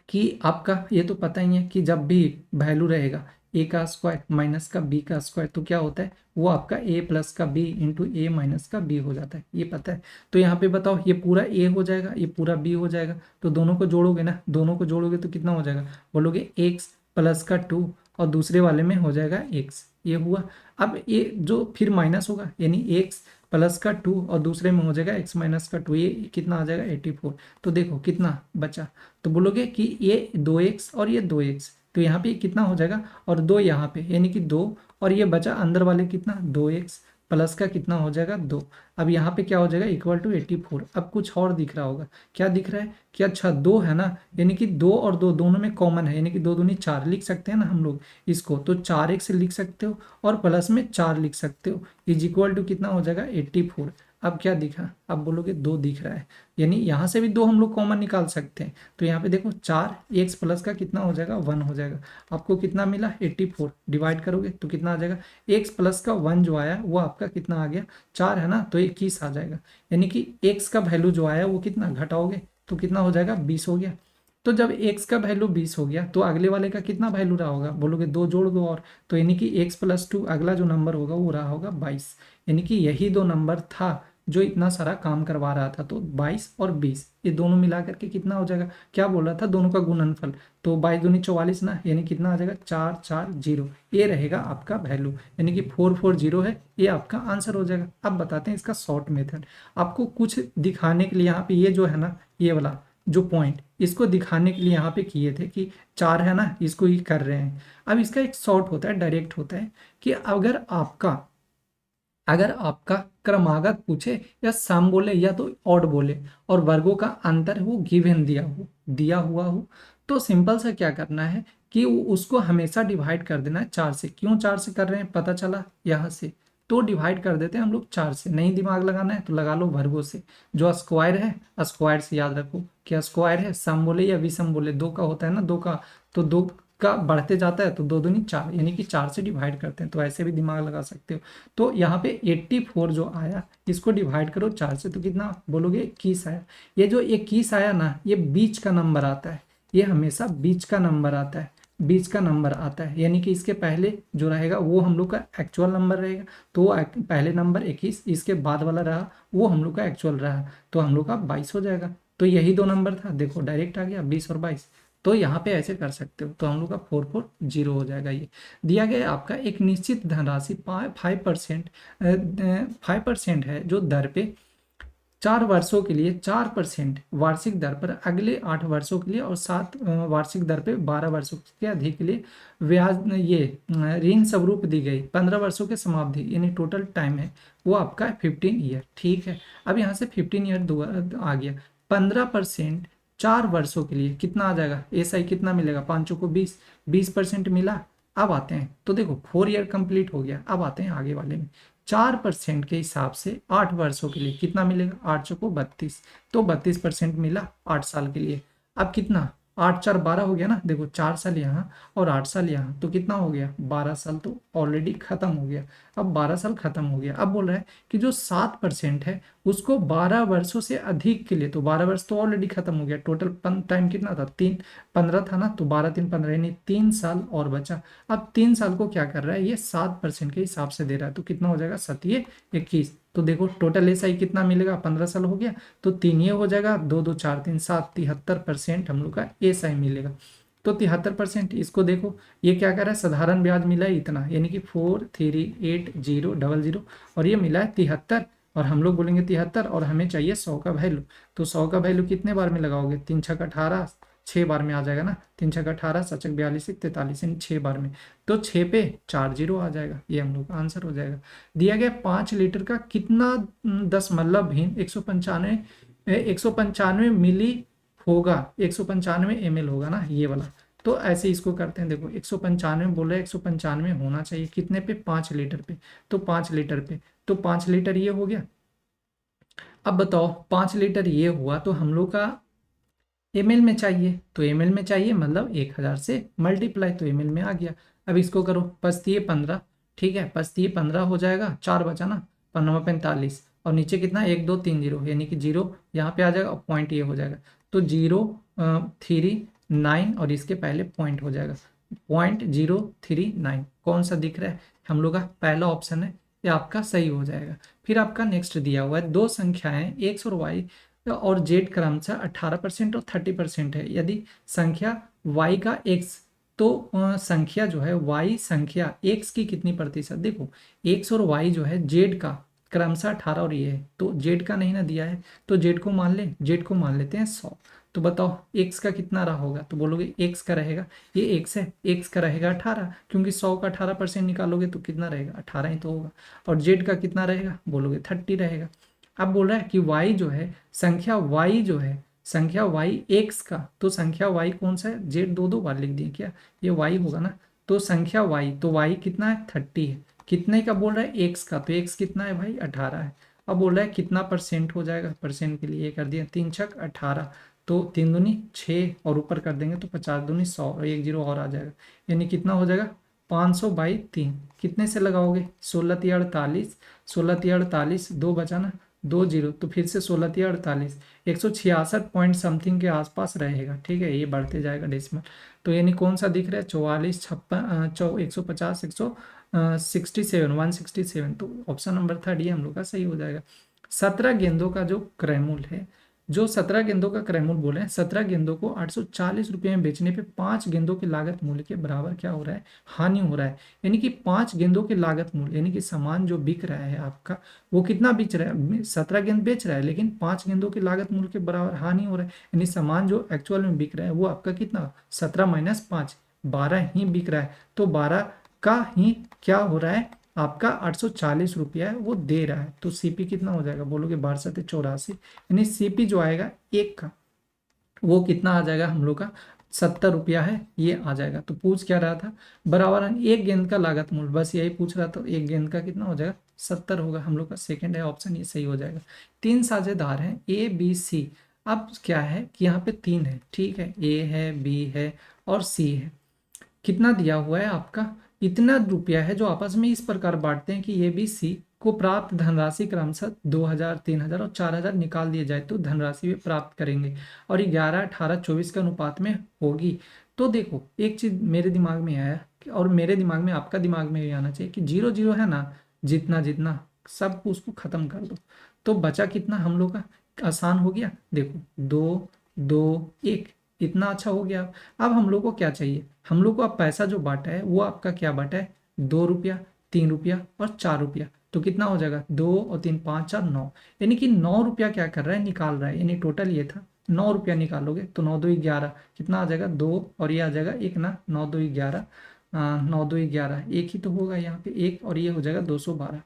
कि आपका ये तो पता ही है कि जब भी वैल्यू रहेगा ए का स्क्वायर माइनस का बी का स्क्वायर, तो क्या होता है वो आपका ए प्लस का बी इंटू ए माइनस का बी हो जाता है, ये पता है। तो यहाँ पे बताओ ये पूरा ए हो जाएगा, ये पूरा बी हो जाएगा, तो दोनों को जोड़ोगे ना, दोनों को जोड़ोगे तो कितना हो जाएगा, बोलोगे एक्स प्लस का 2 और दूसरे वाले में हो जाएगा एक्स, ये हुआ। अब ये जो फिर माइनस होगा यानी एक्स प्लस का 2 और दूसरे में हो जाएगा एक्स माइनस का 2, ये कितना आ जाएगा 84। तो देखो कितना बचा, तो बोलोगे कि ये 2x और ये 2x, तो यहाँ पे कितना हो जाएगा और 2 यहाँ पे यानी कि 2, और ये बचा अंदर वाले कितना 2x प्लस का कितना हो जाएगा 2। अब यहाँ पे क्या हो जाएगा इक्वल टू 84। अब कुछ और दिख रहा होगा, क्या दिख रहा है कि अच्छा 2 है ना, यानी कि 2 और 2 दोनों में कॉमन है, यानी कि 2 दूनी 4 लिख सकते हैं ना हम लोग इसको, तो 4x लिख सकते हो और प्लस में 4 लिख सकते हो, इज इक्वल टू कितना हो जाएगा 84। अब क्या दिखा, अब बोलोगे 2 दिख रहा है, यानी यहाँ से भी 2 हम लोग कॉमन निकाल सकते हैं। तो यहाँ पे देखो 4 एक्स प्लस का कितना हो जाएगा 1 हो जाएगा। आपको कितना मिला 84, डिवाइड करोगे तो कितना आ जाएगा, एक्स प्लस का 1 जो आया वो आपका कितना आ गया 4 है ना, तो 21 आ जाएगा। यानी कि एक्स का वैल्यू जो आया वो कितना घटाओगे तो कितना हो जाएगा 20 हो गया। तो जब x का वैल्यू 20 हो गया तो अगले वाले का कितना वैल्यू रहा होगा, बोलोगे 2 जोड़ दो और, तो यानी कि x प्लस 2 अगला जो नंबर होगा वो रहा होगा 22। यानी कि यही दो नंबर था जो इतना सारा काम करवा रहा था। तो 22 और 20 ये दोनों मिला करके कितना हो जाएगा, क्या बोल रहा था दोनों का गुणनफल, तो 22 दूनी 44 ना, यानी कितना आ जाएगा 440, ये रहेगा आपका वैल्यू, यानी कि 440 है, ये आपका आंसर हो जाएगा। अब बताते हैं इसका शॉर्ट मेथड। आपको कुछ दिखाने के लिए यहाँ पे ये जो है ना ये वाला जो पॉइंट, इसको दिखाने के लिए यहाँ पे किए थे कि 4 है ना, इसको ही कर रहे हैं। अब इसका एक शॉर्ट होता है, डायरेक्ट होता है कि अगर आपका क्रमागत पूछे या सम बोले या तो ऑड बोले और वर्गों का अंतर वो गिवन दिया हुआ हो, तो सिंपल सा क्या करना है कि उसको हमेशा डिवाइड कर देना है 4 से। क्यों 4 से कर रहे हैं पता चला यहाँ से, तो डिवाइड कर देते हैं हम लोग 4 से। नहीं दिमाग लगाना है तो लगा लो वर्गों से, जो स्क्वायर है स्क्वायर से याद रखो, क्या स्क्वायर है सम बोले या विषम बोले, दो का होता है ना, दो का, तो दो का बढ़ते जाता है तो 2 दूनी 4, यानी कि 4 से डिवाइड करते हैं, तो ऐसे भी दिमाग लगा सकते हो। तो यहाँ पे 84 जो आया इसको डिवाइड करो 4 से तो कितना बोलोगे 21 आया। ये जो 21 आया ना ये बीच का नंबर आता है, ये हमेशा बीच का नंबर आता है, बीच का नंबर आता है, यानी कि इसके पहले जो रहेगा वो हम लोग का एक्चुअल नंबर रहेगा, तो पहले नंबर 21, इसके बाद वाला रहा वो हम लोग का एक्चुअल रहा, तो हम लोग का 22 हो जाएगा। तो यही दो नंबर था, देखो डायरेक्ट आ गया 20 और 22। तो यहाँ पे ऐसे कर सकते हो, तो हम लोग का 440 हो जाएगा। ये दिया गया है आपका एक निश्चित धनराशि 5% है जो दर पे 4 वर्षों के लिए 4% वार्षिक दर पर अगले 8 वर्षों के लिए और 7 वार्षिक दर पे 12 वर्षों के अधिक के लिए ब्याज ये ऋण स्वरूप दी गई 15 वर्षों के समाप्ति यानी टोटल टाइम है वो आपका 15 ईयर। ठीक है, अब यहाँ से 15 ईयर आ गया, 15% 4 वर्षों के लिए कितना आ जाएगा, एसआई कितना मिलेगा, 5 को 20% मिला। अब आते हैं तो देखो 4 ईयर कंप्लीट हो गया, अब आते हैं आगे वाले में। 4% के हिसाब से 8 वर्षों के लिए कितना मिलेगा, 8 चौको 32, तो 32% मिला 8 साल के लिए। अब कितना 8 4 12 हो गया ना, देखो 4 साल यहाँ और 8 साल यहाँ, तो कितना हो गया 12 साल, तो ऑलरेडी खत्म हो गया। अब 12 साल खत्म हो गया। अब बोल रहा है कि जो 7% है उसको 12 वर्षों से अधिक के लिए, तो 12 वर्ष तो ऑलरेडी खत्म हो गया, टोटल टाइम कितना था 15 था ना, तो 12 3 15 यानी 3 साल और बचा। अब 3 साल को क्या कर रहा है ये 7% के हिसाब से दे रहा है, तो कितना हो जाएगा 7 21। तो देखो टोटल एसआई कितना मिलेगा, 15 साल हो गया तो 3 ये हो जाएगा, 2 2 4 3 7, 73% हम लोग का एसआई मिलेगा। तो 73%, इसको देखो ये क्या कर रहा है साधारण ब्याज मिला है इतना, यानी कि 4380000 और ये मिला है 73, और हम लोग बोलेंगे 73 और हमें चाहिए 100 का वैल्यू। तो 100 का वैल्यू कितने बार में लगाओगे, 3 छक 18, 6 बार में आ जाएगा ना, 3 छक 18, 7 छक 42, 43 यानी 6 बार में, तो 6 पे 40 आ जाएगा, ये हम लोग का आंसर हो जाएगा। दिया गया 5 लीटर का कितना दशमलव भिन्न 195 मिली होगा, 195 ml होगा ना ये वाला। तो ऐसे इसको करते हैं, देखो 195 बोल रहे 195 होना चाहिए कितने पे 5 लीटर पे, तो 5 लीटर पे, तो 5 लीटर ये हो गया। अब बताओ 5 लीटर ये हुआ तो हम लोग का ml में चाहिए, तो ml में चाहिए मतलब 1000 से मल्टीप्लाई, तो ml में आ गया। अब इसको करो पचतीय 15, ठीक है पचतीय 15 हो जाएगा, 4 बचा ना, 15 45 और नीचे कितना 1 2 3 0, यानी कि 0 यहाँ पे आ जाएगा और पॉइंट ये हो जाएगा, तो 0 3 9 और इसके पहले पॉइंट हो जाएगा, 0.039 कौन सा दिख रहा है? हम लोग का पहला ऑप्शन है, ये आपका सही हो जाएगा। फिर आपका नेक्स्ट दिया हुआ है, दो संख्याएं एक्स और वाई और जेड क्रमशः 18% और 30% है। यदि संख्या वाई का एक्स, तो संख्या जो है वाई संख्या एक्स की कितनी प्रतिशत? देखो एक्स और वाई जो है जेड का क्रमशः 18 और ये है, तो जेड का नहीं ना दिया है, तो जेड को मान ले, जेड को मान लेते हैं 100। तो बताओ एक्स का कितना रहा होगा? तो बोलोगे एक्स का रहेगा, ये एक्स है, एक्स का रहेगा 18, क्योंकि 100 का 18% निकालोगे तो कितना रहेगा? 18 ही तो होगा। और जेड का कितना रहेगा? बोलोगे 30 रहेगा। अब बोल रहा है कि वाई जो है, संख्या वाई जो है, संख्या वाई एक्स का, तो संख्या वाई कौन सा है? जेड दो दो बार लिख दिए क्या, ये वाई होगा ना। तो संख्या वाई, तो वाई कितना है? 30 है। कितने का बोल रहा है? एक्स का, तो एक्स कितना है भाई? 18 है। अब बोल रहा है कितना परसेंट हो जाएगा? परसेंट के लिए ये कर दिया, 3 छक 18, तो 3 दूनी 6 और ऊपर कर देंगे तो 50 दूनी 100 और एक जीरो और आ जाएगा, यानी कितना हो जाएगा? 500/3। कितने से लगाओगे? 16×3 = 48, 16×3 = 48, दो बचा ना, दो जीरो, तो फिर से 16×3 = 48, 166 पॉइंट समथिंग के आसपास रहेगा। ठीक है, ये बढ़ते जाएगा डेसिमल। तो यानी कौन सा दिख रहा है? 44, 56, 150, 167, 167, तो ऑप्शन नंबर थर्ड ये हम लोग का सही हो जाएगा। 17 गेंदों का जो क्रयमूल्य है, जो 17 गेंदों का क्रयमूल्य बोले, 17 गेंदों को 840 रुपये में बेचने पे 5 गेंदों के लागत मूल्य के बराबर क्या हो रहा है? हानि हो रहा है। यानी कि 5 गेंदों के लागत मूल्य, यानी कि सामान जो बिक रहा है आपका, वो कितना बेच रहा है? 17 गेंद बेच रहा है, लेकिन 5 गेंदों के लागत मूल्य के बराबर हानि हो रहा है। यानी सामान जो एक्चुअल में बिक रहा है वो आपका कितना? 17 - 5, 12 ही बिक रहा है। तो 12 का ही क्या हो रहा है? आपका 840 रुपया है वो दे रहा है। तो सीपी कितना हो जाएगा? बोलोगे 12×7 = 84, यानी सीपी जो आएगा एक का, वो कितना आ जाएगा हम लोग का? 70 रुपया है, ये आ जाएगा। तो पूछ क्या रहा था? बराबर एक गेंद का लागत मूल्य, बस यही पूछ रहा था। एक गेंद का कितना हो जाएगा? 70 होगा। हम लोग का सेकंड है ऑप्शन, ये सही हो जाएगा। 3 साझेदार हैं ए बी सी। अब क्या है कि यहाँ पे 3 है, ठीक है, ए है, बी है और सी है। कितना दिया हुआ है आपका? इतना रुपया है, जो आपस में इस प्रकार बांटते हैं कि ए बी सी को प्राप्त धनराशि क्रमशः 2000, 3000 और 4000 निकाल दिए जाए तो धनराशि भी प्राप्त करेंगे, और 11, 18, 24 के अनुपात में होगी। तो देखो एक चीज मेरे दिमाग में आया, और मेरे दिमाग में आपका दिमाग में भी आना चाहिए कि 0 0 है ना, जितना जितना सब उसको खत्म कर दो, तो बचा कितना हम लोग का? आसान हो गया। देखो 2 2 1, इतना अच्छा हो गया। अब हम लोग को क्या चाहिए? हम लोग को अब पैसा जो बांटा है वो आपका क्या बांटा है? 2 रुपया, 3 रुपया और 4 रुपया। तो कितना हो जाएगा? 2 और 3, 5, 4, 9, यानी कि 9 रुपया क्या कर रहा है? निकाल रहा है। यानी टोटल ये था 9 रुपया निकालोगे तो 9 2 11, कितना आ जाएगा? 2 और ये आ जाएगा एक ना, 9 2 11, 9 2 11, एक ही तो होगा यहाँ पे एक, और ये हो जाएगा 212।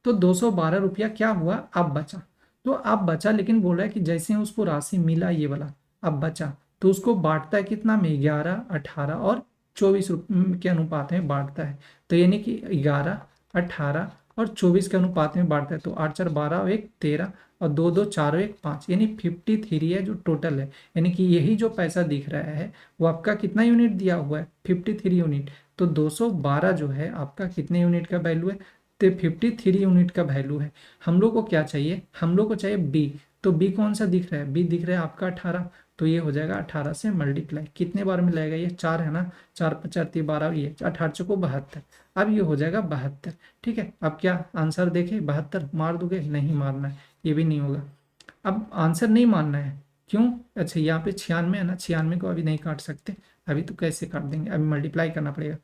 तो 212 रुपया क्या हुआ? अब बचा। तो अब बचा, लेकिन बोल रहा है कि जैसे ही उसको राशि मिला ये वाला, अब बचा, तो उसको बांटता है कितना में? 11, 18 और 24 के अनुपात में बांटता है। तो यानी कि 11, 18 और 24 के अनुपात में बांटता है। तो 8 4 12 और 1 13 और 2 2 4 और 1 5, यानी 53 है जो टोटल है। यानी कि यही जो पैसा दिख रहा है वो आपका कितना यूनिट दिया हुआ है? 53 यूनिट। तो 212 जो है आपका कितने यूनिट का वैल्यू है? तो 53 यूनिट का वैल्यू है। हम लोग को क्या चाहिए? हम लोग को चाहिए बी। तो बी कौन सा दिख रहा है? बी दिख रहा है आपका 18। तो ये हो जाएगा 18 से मल्टीप्लाई, कितने बार में लगेगा? ये 4 है ना, 4 5 4 12, ये 18 चौको 72। अब ये हो जाएगा 72। ठीक है, अब क्या आंसर देखे? 72 मार दोगे? नहीं मारना है, ये भी नहीं होगा। अब आंसर नहीं मानना है, क्यों? अच्छा यहाँ पे 96 है ना, 96 को अभी नहीं काट सकते, अभी तो कैसे काट देंगे, अभी मल्टीप्लाई करना पड़ेगा।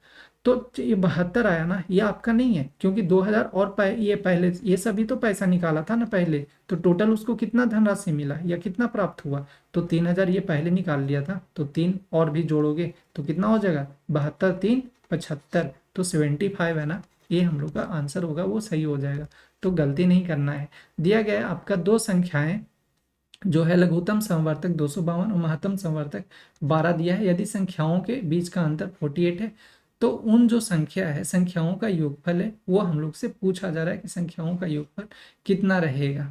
तो ये 72 आया ना, ये आपका नहीं है, क्योंकि 2000 और ये पहले ये सभी तो पैसा निकाला था ना पहले, तो टोटल उसको कितना धनराशि मिला या कितना प्राप्त हुआ? तो 3000 ये पहले निकाल लिया था, तो 3 और भी जोड़ोगे तो कितना हो जाएगा? 72 3 75, तो 75 है ना, ये हम लोग का आंसर होगा, वो सही हो जाएगा। तो गलती नहीं करना है। दिया गया है आपका दो संख्याएं जो है, लघुत्तम समवर्तक 252 और महत्तम समवर्तक 12 दिया है। यदि संख्याओं के बीच का अंतर 48 है, तो उन जो संख्या है, संख्याओं का योगफल है, वो हम लोग से पूछा जा रहा है कि संख्याओं का योगफल कितना रहेगा।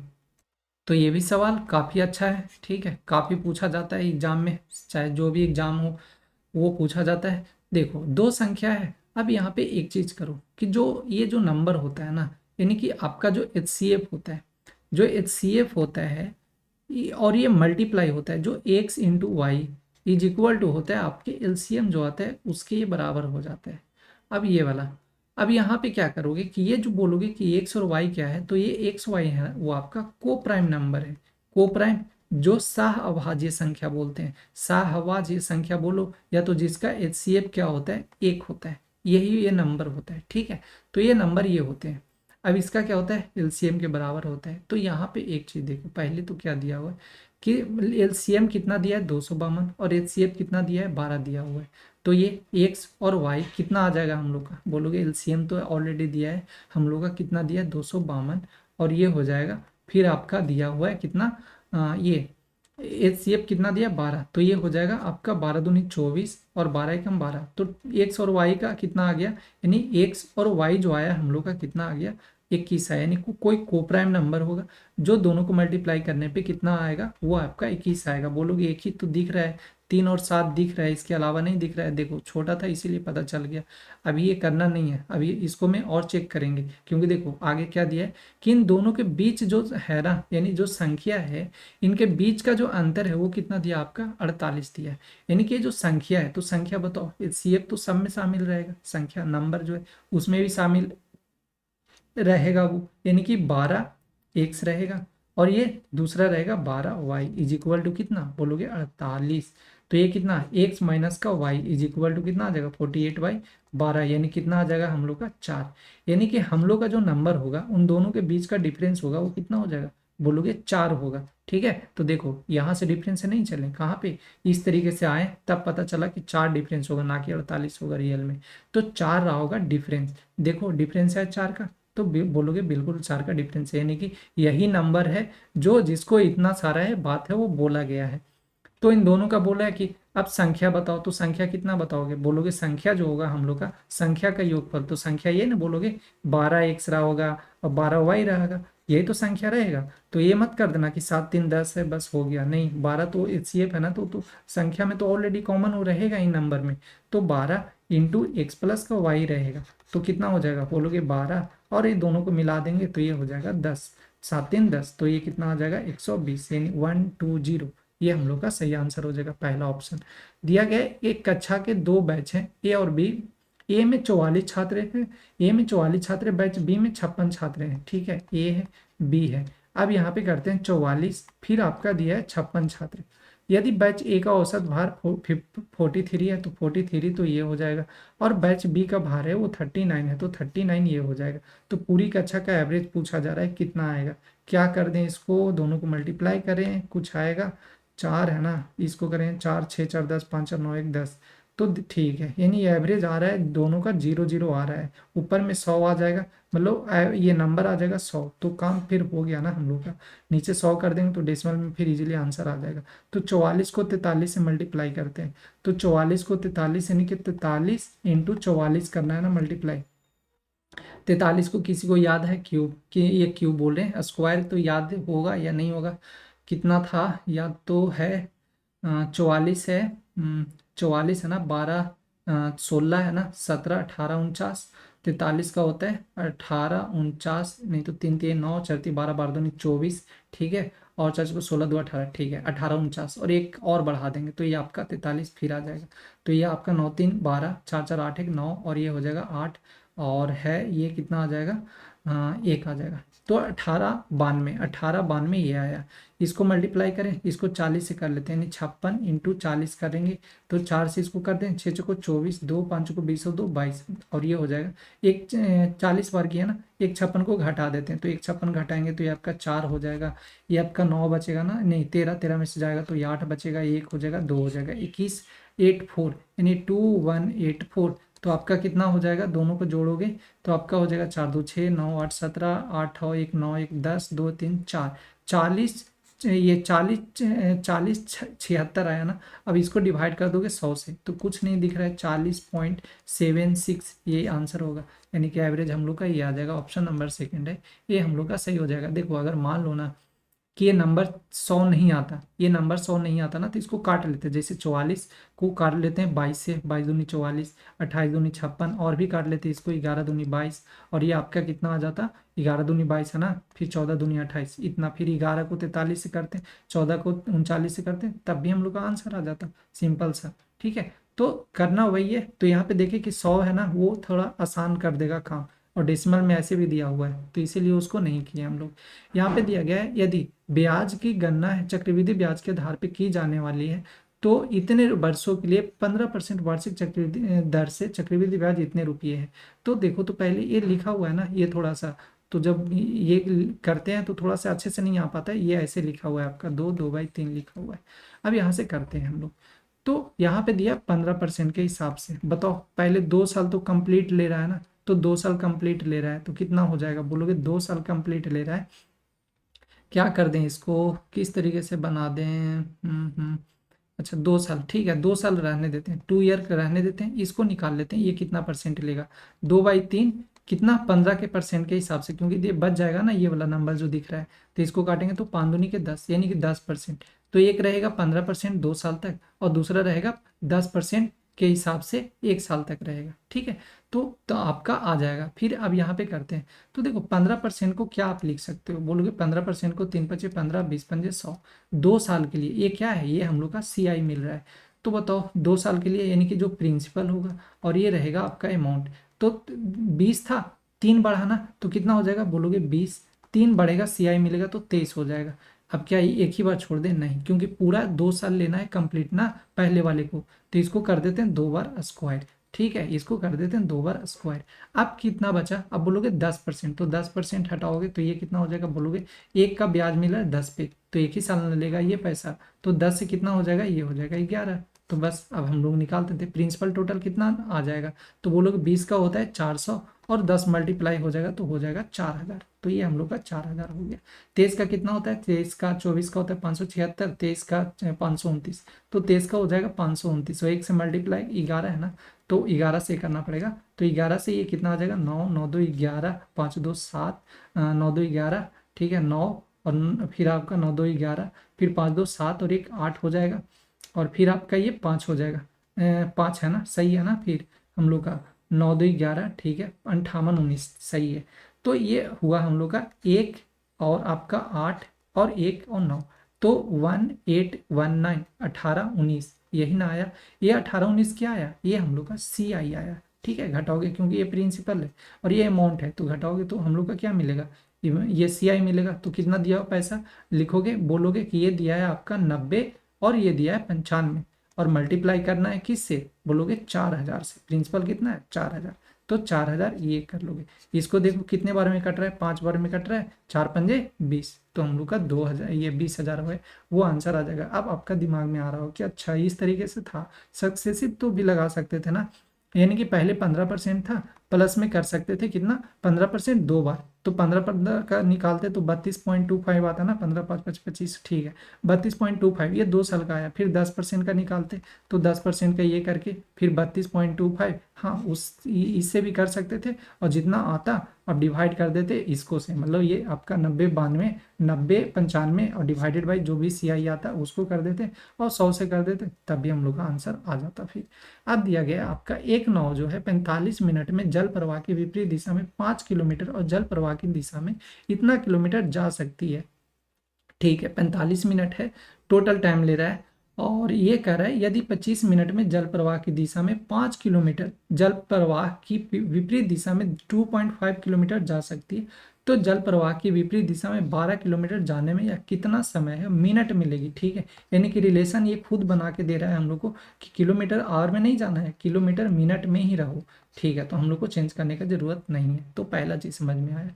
तो ये भी सवाल काफी अच्छा है। ठीक है, काफी पूछा जाता है एग्जाम में, चाहे जो भी एग्जाम हो वो पूछा जाता है। देखो दो संख्या है, अब यहाँ पे एक चीज करो कि जो ये जो नंबर होता है ना, यानी कि आपका जो HCF होता है, जो HCF होता है और ये मल्टीप्लाई होता है, जो x × y, is equal to होता है आपके एलसीएम जो आता है उसके ये बराबर हो जाता है। अब ये वाला, अब यहाँ पे क्या करोगे कि ये जो बोलोगे कि एक्स और वाई क्या है, तो ये एक्स वाई है वो आपका को प्राइम नंबर है। को प्राइम जो सहअभाज्य संख्या बोलते हैं, सहअभाज्य संख्या बोलो, या तो जिसका एचसीएफ क्या होता है, एक होता है, यही ये नंबर होता है। ठीक है, तो ये नंबर ये होते हैं। अब इसका क्या होता है, एलसीएम के बराबर होता है। तो यहाँ पे एक चीज देखो, पहले तो क्या दिया हुआ है कि एलसीएम कितना दिया है 252 और एचसीएफ कितना दिया है 12 दिया हुआ है। तो ये एक्स और वाई कितना आ जाएगा हम लोग का, बोलोगे एलसीएम तो ऑलरेडी दिया है हम लोग का, कितना दिया है 252, और ये हो जाएगा फिर आपका दिया हुआ है कितना, ये एचसीएफ कितना दिया 12, तो ये हो जाएगा आपका 12 दूनी 24 और 12 एकम 12, तो एक्स और वाई का कितना आ गया, यानी एक्स और वाई जो आया हम लोग का कितना आ गया 21 है। यानी कोई कोप्राइम नंबर होगा जो दोनों को मल्टीप्लाई करने पे कितना आएगा, वो आपका 21 आएगा। बोलोगे एक ही तो दिख रहा है, 3 और 7 दिख रहा है, इसके अलावा नहीं दिख रहा है। देखो छोटा था इसीलिए पता चल गया। अभी ये करना नहीं है, अभी इसको मैं और चेक करेंगे, क्योंकि देखो आगे क्या दिया है कि इन दोनों के बीच जो है ना, यानी जो संख्या है इनके बीच का जो अंतर है वो कितना दिया आपका 48 दिया है। यानी कि जो संख्या है, तो संख्या बताओ, सीएफ तो सब में शामिल रहेगा, संख्या नंबर जो है उसमें भी शामिल रहेगा वो, यानी कि 12 एक्स रहेगा और ये दूसरा रहेगा 12 वाई इज इक्वल टू कितना, बोलोगे 48। तो ये कितना एक्स माइनस का वाई इज इक्वल टू कितना आ जाएगा 48/12, यानी कितना आ जाएगा हम लोग का 4। यानी कि हम लोग का जो नंबर होगा उन दोनों के बीच का डिफरेंस होगा वो कितना हो जाएगा, बोलोगे 4 होगा। ठीक है, तो देखो यहाँ से डिफरेंस से नहीं चले, कहाँ पे इस तरीके से आए तब पता चला कि 4 डिफरेंस होगा, ना कि 48 होगा रियल में। तो 4 रहा होगा डिफरेंस, देखो डिफरेंस है 4 का, तो बोलोगे बिल्कुल 4 का डिफरेंस है, यानी कि यही नंबर है जो जिसको इतना सारा है बात है वो बोला गया है। तो इन दोनों का बोला है कि अब संख्या बताओ, तो संख्या कितना बताओगे, बोलोगे संख्या जो होगा हम लोग का संख्या का योगफल, तो संख्या ये ना बोलोगे 12 एक्स रहा होगा और 12 वाई रहेगा, यही तो संख्या रहेगा। तो ये मत कर देना कि 7 3 10 है बस हो गया, नहीं 12 तो एचसीएफ है ना, तो संख्या में तो ऑलरेडी कॉमन हो रहेगा इन नंबर में। तो 12 इंटू एक्स प्लस का वाई रहेगा, तो कितना हो जाएगा, बोलोगे 12 और ये दोनों को मिला देंगे तो ये हो जाएगा 10, 7 3 10, तो ये कितना आ जाएगा 120, यानी 120। ये हम लोग का सही आंसर हो जाएगा पहला ऑप्शन। दिया गया है, एक कक्षा के 2 बैच हैं ए और बी, ए में 44 छात्र हैं, ए में 44 छात्र, बैच बी में 56 छात्र हैं। ठीक है, ए है बी है। अब यहाँ पे करते हैं 44, फिर आपका दिया है 56 छात्र। यदि बैच ए का औसत भार 43 है तो 43 तो ये हो जाएगा, और बैच बी का भार है वो 39 है तो 39 ये हो जाएगा। तो पूरी कक्षा का एवरेज पूछा जा रहा है कितना आएगा, क्या कर दें, इसको दोनों को मल्टीप्लाई करें, कुछ आएगा 4 है ना, इसको करें 4 6 4 10 5 4 9 1 10, तो ठीक है, यानी एवरेज आ रहा है दोनों का 0 0 आ रहा है, ऊपर में 100 आ जाएगा, मतलब ये नंबर आ जाएगा 100, तो काम फिर हो गया ना हम लोग का। नीचे 100 कर देंगे तो डेसिमल में फिर इजीली आंसर आ जाएगा। तो 44 को 43 से मल्टीप्लाई करते हैं, तो 44 को 43 यानी कि 43 इंटू 44 करना है ना मल्टीप्लाई। 43 को किसी को याद है क्यूब, कि ये क्यूब बोल रहे हैं, स्क्वायर तो याद होगा या नहीं होगा, कितना था याद तो है, 44 है, 44 है ना, 12 16 है ना, 17 18 49, 43 का होता है 18 49, नहीं तो 3 3 9 4 3 12 12 दूनी 24। ठीक है, और 4 को 16 2 18, ठीक है 18 49, और एक और बढ़ा देंगे तो ये आपका 43 फिर आ जाएगा। तो ये आपका 9 3 12 4 4 8 1 9, और ये हो जाएगा 8, और है ये कितना आ जाएगा, एक आ जाएगा। तो 1892, 1892 ये आया। इसको मल्टीप्लाई करें, इसको 40 से कर लेते हैं, यानी 56 इंटू 40 करेंगे, तो 4 से इसको कर दें, 6 को 24, 2 5 को 20 और 2 22, और ये हो जाएगा एक 40 बार किया ना, एक 56 को घटा देते हैं, तो एक 56 घटाएंगे तो ये आपका 4 हो जाएगा, ये आपका 9 बचेगा ना, नहीं 13, 13 में से जाएगा तो ये 8 बचेगा, 1 हो जाएगा, 2 हो जाएगा, 21 84, यानी 2184। तो आपका कितना हो जाएगा, दोनों को जोड़ोगे तो आपका हो जाएगा 4 2 6 9 8 17 8 और 1 9 1 10 2 3 4 40, ये 40 40 76 आया ना। अब इसको डिवाइड कर दोगे 100 से तो कुछ नहीं दिख रहा है, 40.76 ये आंसर होगा, यानी कि एवरेज हम लोग का ये आ जाएगा। ऑप्शन नंबर सेकंड है, ये हम लोग का सही हो जाएगा। देखो अगर मान लो ना कि ये नंबर 100 नहीं आता, ये नंबर 100 नहीं आता ना, तो इसको काट लेते हैं। जैसे 44 को काट लेते हैं 22 से, 22 दूनी 44, 28 दूनी 56, और भी काट लेते हैं इसको, 11 दूनी 22, और ये आपका कितना आ जाता, 11 दूनी 22 है ना, फिर 14 दूनी 28 इतना, फिर 11 को 43 से करते हैं, 14 को 39 से करते हैं, तब भी हम लोग का आंसर आ जाता, सिंपल सा। ठीक है, तो करना वही है। तो यहाँ पे देखिए कि 100 है ना, वो थोड़ा आसान कर देगा काम, और डेसिमल में ऐसे भी दिया हुआ है, तो इसीलिए उसको नहीं किए हम लोग। यहाँ पे दिया गया है, यदि ब्याज की गणना है चक्रवृद्धि ब्याज के आधार पे की जाने वाली है, तो इतने वर्षों के लिए 15% वार्षिक चक्रवृद्धि दर से चक्रवृद्धि ब्याज इतने रुपये है। तो देखो, तो पहले ये लिखा हुआ है ना, ये थोड़ा सा, तो जब ये करते हैं तो थोड़ा सा अच्छे से नहीं आ पाता है, ये ऐसे लिखा हुआ है आपका 2/2/3 लिखा हुआ है। अब यहाँ से करते हैं हम लोग। तो यहाँ पे दिया 15% के हिसाब से। बताओ, पहले 2 साल तो कंप्लीट ले रहा है ना, तो 2 साल कंप्लीट ले रहा है तो कितना हो जाएगा, बोलोगे 2 साल कंप्लीट ले रहा है। क्या कर दें इसको, किस तरीके से बना दें, अच्छा 2 साल, ठीक है 2 साल रहने देते हैं, 2 ईयर रहने देते हैं, इसको निकाल लेते हैं, ये कितना परसेंट लेगा, 2/3 कितना, 15 के परसेंट के हिसाब से, क्योंकि ये बच जाएगा ना ये वाला नंबर जो दिख रहा है, तो इसको काटेंगे तो 5 दूनी के 10 यानी कि 10%। तो एक रहेगा 15% 2 साल तक, और दूसरा रहेगा 10% के हिसाब से 1 साल तक रहेगा। ठीक है, तो आपका आ जाएगा। फिर अब यहाँ पे करते हैं, तो देखो 15% को क्या आप लिख सकते हो, बोलोगे 15% को 3×5=15, 20×5=100, 2 साल के लिए ये क्या है, ये हम लोग का CI मिल रहा है। तो बताओ 2 साल के लिए, यानी कि जो प्रिंसिपल होगा, और ये रहेगा आपका अमाउंट, तो 20 था, 3 बढ़ाना तो कितना हो जाएगा, बोलोगे 20, 3 बढ़ेगा CI मिलेगा तो 23 हो जाएगा। अब क्या ये एक ही बार छोड़ दें, नहीं, क्योंकि पूरा 2 साल लेना है कंप्लीट ना पहले वाले को, तो इसको कर देते हैं 2 बार स्क्वायर। ठीक है, इसको कर देते हैं 2 बार स्क्वायर। अब कितना बचा, अब बोलोगे 10%, तो 10% हटाओगे तो ये कितना हो जाएगा, बोलोगे एक का ब्याज मिला है 10 पे, तो एक ही साल में लेगा ये पैसा, तो 10 से कितना हो जाएगा, ये हो जाएगा 11। तो बस अब हम लोग निकालते थे प्रिंसिपल टोटल कितना आ जाएगा, तो बोलोगे 20 का होता है 400, और 10 मल्टीप्लाई हो जाएगा तो हो जाएगा 4000, तो ये हम लोग का 4000 हो गया। 23 का कितना होता है, 23 का 24 का होता है 576, 23 का 529, तो 23 का हो जाएगा 529, तो 1 से मल्टीप्लाई 11 है ना, तो 11 से करना पड़ेगा, तो 11 से ये कितना आ जाएगा, 9, 9 2 11, 5 2 7, 9 2 11, ठीक है 9, और फिर आपका 9 2 11, फिर 5 2 7 और 1 8 हो जाएगा, और फिर आपका ये 5 हो जाएगा, 5 है ना, सही है ना, फिर हम लोग का 9 2 11, ठीक है 58 19 सही है। तो ये हुआ हम लोग का 1, और आपका 8, और 1 और 9, तो 1819 18 19 यही ना आया, ये 18 19 क्या आया, ये हम लोग का CI आया। ठीक है, घटाओगे क्योंकि ये प्रिंसिपल है और ये अमाउंट है, तो घटाओगे तो हम लोग का क्या मिलेगा, ये CI मिलेगा। तो कितना दिया हुआ पैसा लिखोगे, बोलोगे कि ये दिया है आपका 90, और ये दिया है 95, और मल्टीप्लाई करना है किससे, बोलोगे 4000 से, प्रिंसिपल कितना है 4000, तो 4000 ये कर लोगे। इसको देखो कितने बार में कट रहा है, 5 बार में कट रहा है, 4 पंजे 20, तो हम लोग का 2000, ये 20,000 हुए, वो आंसर आ जाएगा। अब आपका दिमाग में आ रहा हो कि अच्छा इस तरीके से था, सक्सेसिव तो भी लगा सकते थे ना, यानी कि पहले 15% था, प्लस में कर सकते थे कितना, 15% 2 बार, तो 15 का निकालते तो 32.25 आता ना, 15×5=25, ठीक है 32.25, ये 2 साल का आया। फिर 10% का निकालते तो 10% का ये करके फिर 32.25, हाँ इससे भी कर सकते थे, और जितना आता अब डिवाइड कर देते इसको से, मतलब ये आपका 90 92 90 95, और डिवाइडेड बाई जो भी CI आता उसको कर देते, और 100 से कर देते, तब भी हम लोग का आंसर आ जाता। फिर अब दिया गया आपका एक नाव जो है 45 मिनट में जल प्रवाह की विपरीत दिशा में 5 किलोमीटर और जल प्रवाह की दिशा में इतना किलोमीटर जा सकती है। ठीक है, 45 मिनट है टोटल टाइम ले रहा है, और ये कह रहा है यदि 25 मिनट में जल प्रवाह की दिशा में 5 किलोमीटर, जल प्रवाह की विपरीत दिशा में 2.5 किलोमीटर जा सकती है, तो जल प्रवाह की विपरीत दिशा में 12 किलोमीटर जाने में यह कितना समय है, मिनट मिलेगी। ठीक है, यानी कि रिलेशन ये खुद बना के दे रहा है हम लोग को कि किलोमीटर आवर में नहीं जाना है, किलोमीटर मिनट में ही रहो। ठीक है, तो हम लोग को चेंज करने की जरूरत नहीं है, तो पहला चीज समझ में आया।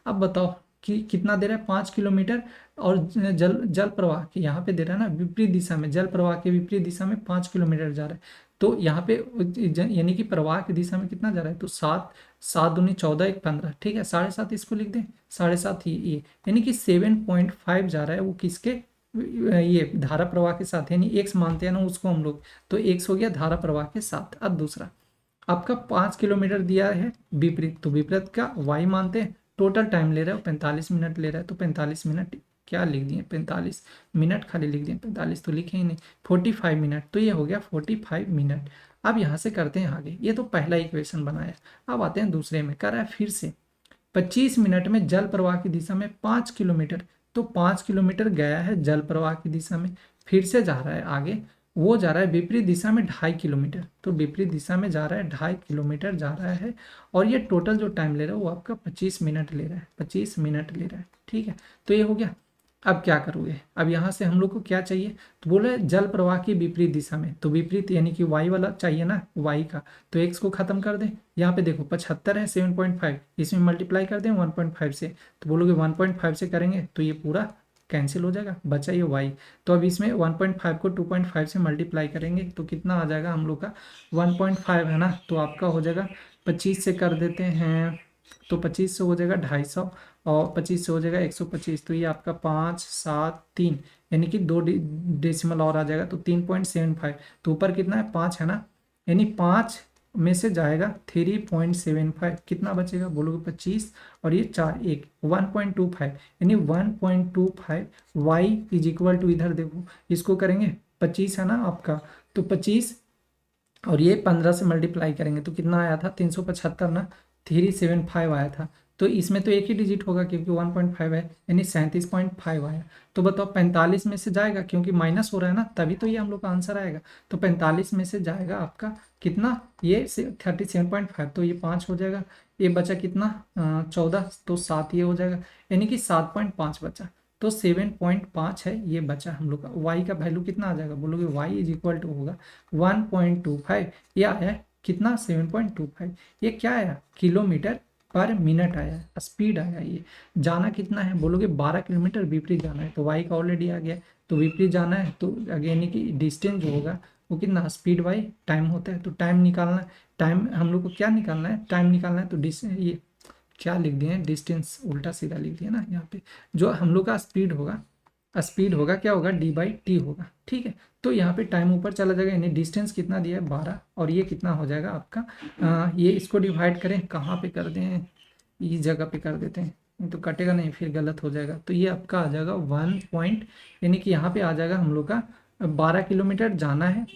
अब बताओ कि कितना दे रहा है, 5 किलोमीटर, और जल जल प्रवाह के यहाँ पे दे रहा है ना विपरीत दिशा में, जल प्रवाह के विपरीत दिशा में 5 किलोमीटर जा रहा है, तो यहाँ पे यानी कि प्रवाह की दिशा में कितना जा रहा है, तो 7, 7 दूनी 14 1 15, ठीक है 7.5 इसको लिख दें, 7.5 ये यानी कि 7.5 जा रहा है वो किसके, ये धारा प्रवाह के साथ, यानी एक्स मानते हैं ना उसको हम लोग, तो एक्स हो गया धारा प्रवाह के साथ। अब दूसरा आपका 5 किलोमीटर दिया है विपरीत, तो विपरीत का वाई मानते हैं, टोटल टाइम ले रहा है 45 मिनट ले रहा है, तो 45 मिनट क्या लिख दिए 45 मिनट, खाली लिख दिए 45 तो लिखे ही नहीं, 45 मिनट, तो ये हो गया 45 मिनट। अब यहाँ से करते हैं आगे, ये तो पहला इक्वेशन बनाया। अब आते हैं दूसरे में, कर रहा है फिर से 25 मिनट में जल प्रवाह की दिशा में 5 किलोमीटर, तो 5 किलोमीटर गया है जल प्रवाह की दिशा में, फिर से जा रहा है आगे, वो जा रहा है विपरीत दिशा में 2.5 किलोमीटर, तो विपरीत दिशा में जा रहा है 2.5 किलोमीटर जा रहा है, और ये टोटल जो टाइम ले रहा है वो आपका 25 मिनट ले रहा है, 25 मिनट ले रहा है, ठीक है। तो ये हो गया। अब क्या करोगे, अब यहाँ से हम लोग को क्या चाहिए, तो बोले जल प्रवाह की विपरीत दिशा में, तो विपरीत यानी कि वाई वाला चाहिए ना, वाई का, तो एक्स को खत्म कर दें। यहाँ पे देखो 75 है 7.5, इसमें मल्टीप्लाई कर दें 1.5 से, तो बोलोगे 1.5 से करेंगे तो ये पूरा कैंसिल हो जाएगा, बचा ये वाई। तो अब इसमें 1.5 को 2.5 से मल्टीप्लाई करेंगे तो कितना आ जाएगा हम लोग का 1.5 है ना, तो आपका हो जाएगा 25 से कर देते हैं, तो 25 से हो जाएगा 250, और 25 से हो जाएगा 125, तो ये आपका 5 7 3 यानी कि 2 डेसिमल और आ जाएगा, तो 3.75, तो ऊपर कितना है 5 है ना, यानी 5 में से जाएगा 3.75, कितना बचेगा बोलोगे 25, और ये 4 1 1.25, यानी 1.25 वाई इज इक्वल टू, इधर देखो इसको करेंगे 25 है ना आपका, तो 25 और ये 15 से मल्टीप्लाई करेंगे तो कितना आया था 375 ना, 375 आया था। तो इसमें तो एक ही डिजिट होगा क्योंकि 1.5 है, यानी 37.5 आया। तो बताओ 45 में से जाएगा, क्योंकि माइनस हो रहा है ना, तभी तो ये हम लोग का आंसर आएगा। तो 45 में से जाएगा आपका कितना, ये 37.5, तो ये 5 हो जाएगा, ये बचा कितना 14, तो 7 ये हो जाएगा, यानी कि 7.5 बचा, तो 7.5 है ये बचा हम लोग का। y का वैल्यू कितना आ जाएगा बोलोगे, y इज इक्वल टू होगा 1.25, ये आया है कितना 7.25, ये क्या आया किलोमीटर पर मिनट आया, स्पीड आया। ये जाना कितना है बोलोगे 12 किलोमीटर विपरीत जाना है, तो y का ऑलरेडी आ गया, तो विपरीत जाना है तो आगे यानी कि डिस्टेंस जो होगा वो कितना, स्पीड बाई टाइम होता है, तो टाइम निकालना है, टाइम हम लोग को क्या निकालना है, टाइम निकालना है, तो ये क्या लिख दिए डिस्टेंस, उल्टा सीधा लिख दिया ना यहाँ पे, जो हम लोग का स्पीड होगा क्या होगा d/t होगा, ठीक है। तो यहाँ पे टाइम ऊपर चला जाएगा, यानी डिस्टेंस कितना दिया है 12, और ये कितना हो जाएगा आपका ये इसको डिवाइड करें, कहाँ पे कर दें, इस जगह पे कर देते हैं, नहीं तो कटेगा नहीं फिर गलत हो जाएगा, तो ये आपका आ जाएगा 1 पॉइंट, यानी कि यहाँ पे आ जाएगा हम लोग का 12 किलोमीटर जाना है,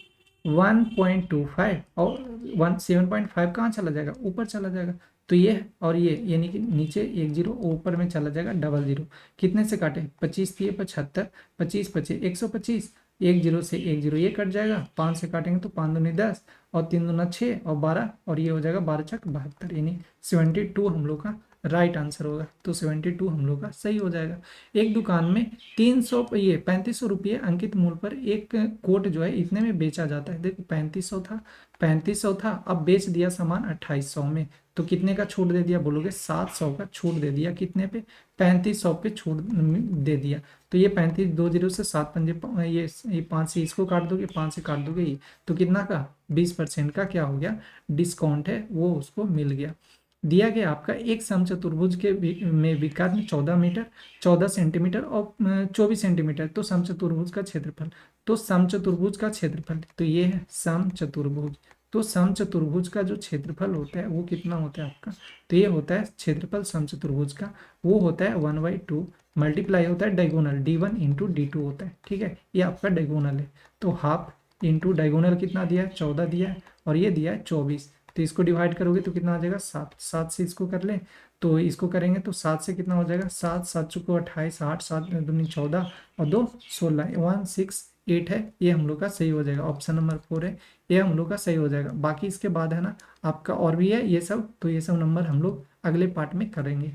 1.25 और 7.5 कहाँ चला जाएगा, ऊपर चला जाएगा, तो ये और ये यानी कि नीचे 1 0, ऊपर में चला जाएगा 00, कितने से काटे 25 दिए 75, 25 25 125, 1 0 से 1 0 ये कट जाएगा, 5 से काटेंगे तो 5 दूनी 10 और 3 दूना 6 और 12, और ये हो जाएगा 12 छक 72, यानी 72 हम लोग का राइट आंसर होगा। तो 72 हम लोग का सही हो जाएगा। एक दुकान में 3500 रुपये अंकित मूल्य पर एक कोट जो है इतने में बेचा जाता है। देखो 3500 था, अब बेच दिया सामान 2800 में, तो कितने का छूट दे दिया बोलोगे 700 का छूट दे दिया, कितने पे 3500 पे छूट दे दिया। तो ये 35 2 0 से 7 पंजे ये 5 से इसको काट दोगे, 5 से काट दोगे ये, तो कितना का 20% का क्या हो गया डिस्काउंट है वो उसको मिल गया। दिया गया आपका एक समचतुर्भुज के में विकर्ण 14 मीटर 14 सेंटीमीटर और 24 सेंटीमीटर, तो समचतुर्भुज का क्षेत्रफल, तो समचतुर्भुज का क्षेत्रफल तो ये है समचतुर्भुज, तो समचतुर्भुज का जो क्षेत्रफल होता है वो कितना होता है आपका, तो ये होता है क्षेत्रफल समचतुर्भुज का, वो होता है 1/2 मल्टीप्लाई होता है डायगोनल d1 इंटू d2 होता है, ठीक है। ये आपका डायगोनल है, तो हाफ इंटू डायगोनल कितना दिया है 14 दिया है, और ये दिया है 24, तो इसको डिवाइड करोगे तो कितना आ जाएगा 7, 7 से इसको कर ले, तो इसको करेंगे तो 7 से कितना हो जाएगा 7 7 चुको 28, 8 7 दूनी 14 और 2 16, 168 है, ये हम लोग का सही हो जाएगा। ऑप्शन नंबर 4 है, ये हम लोग का सही हो जाएगा। बाकी इसके बाद है ना आपका और भी है ये सब, तो ये सब नंबर हम लोग अगले पार्ट में करेंगे।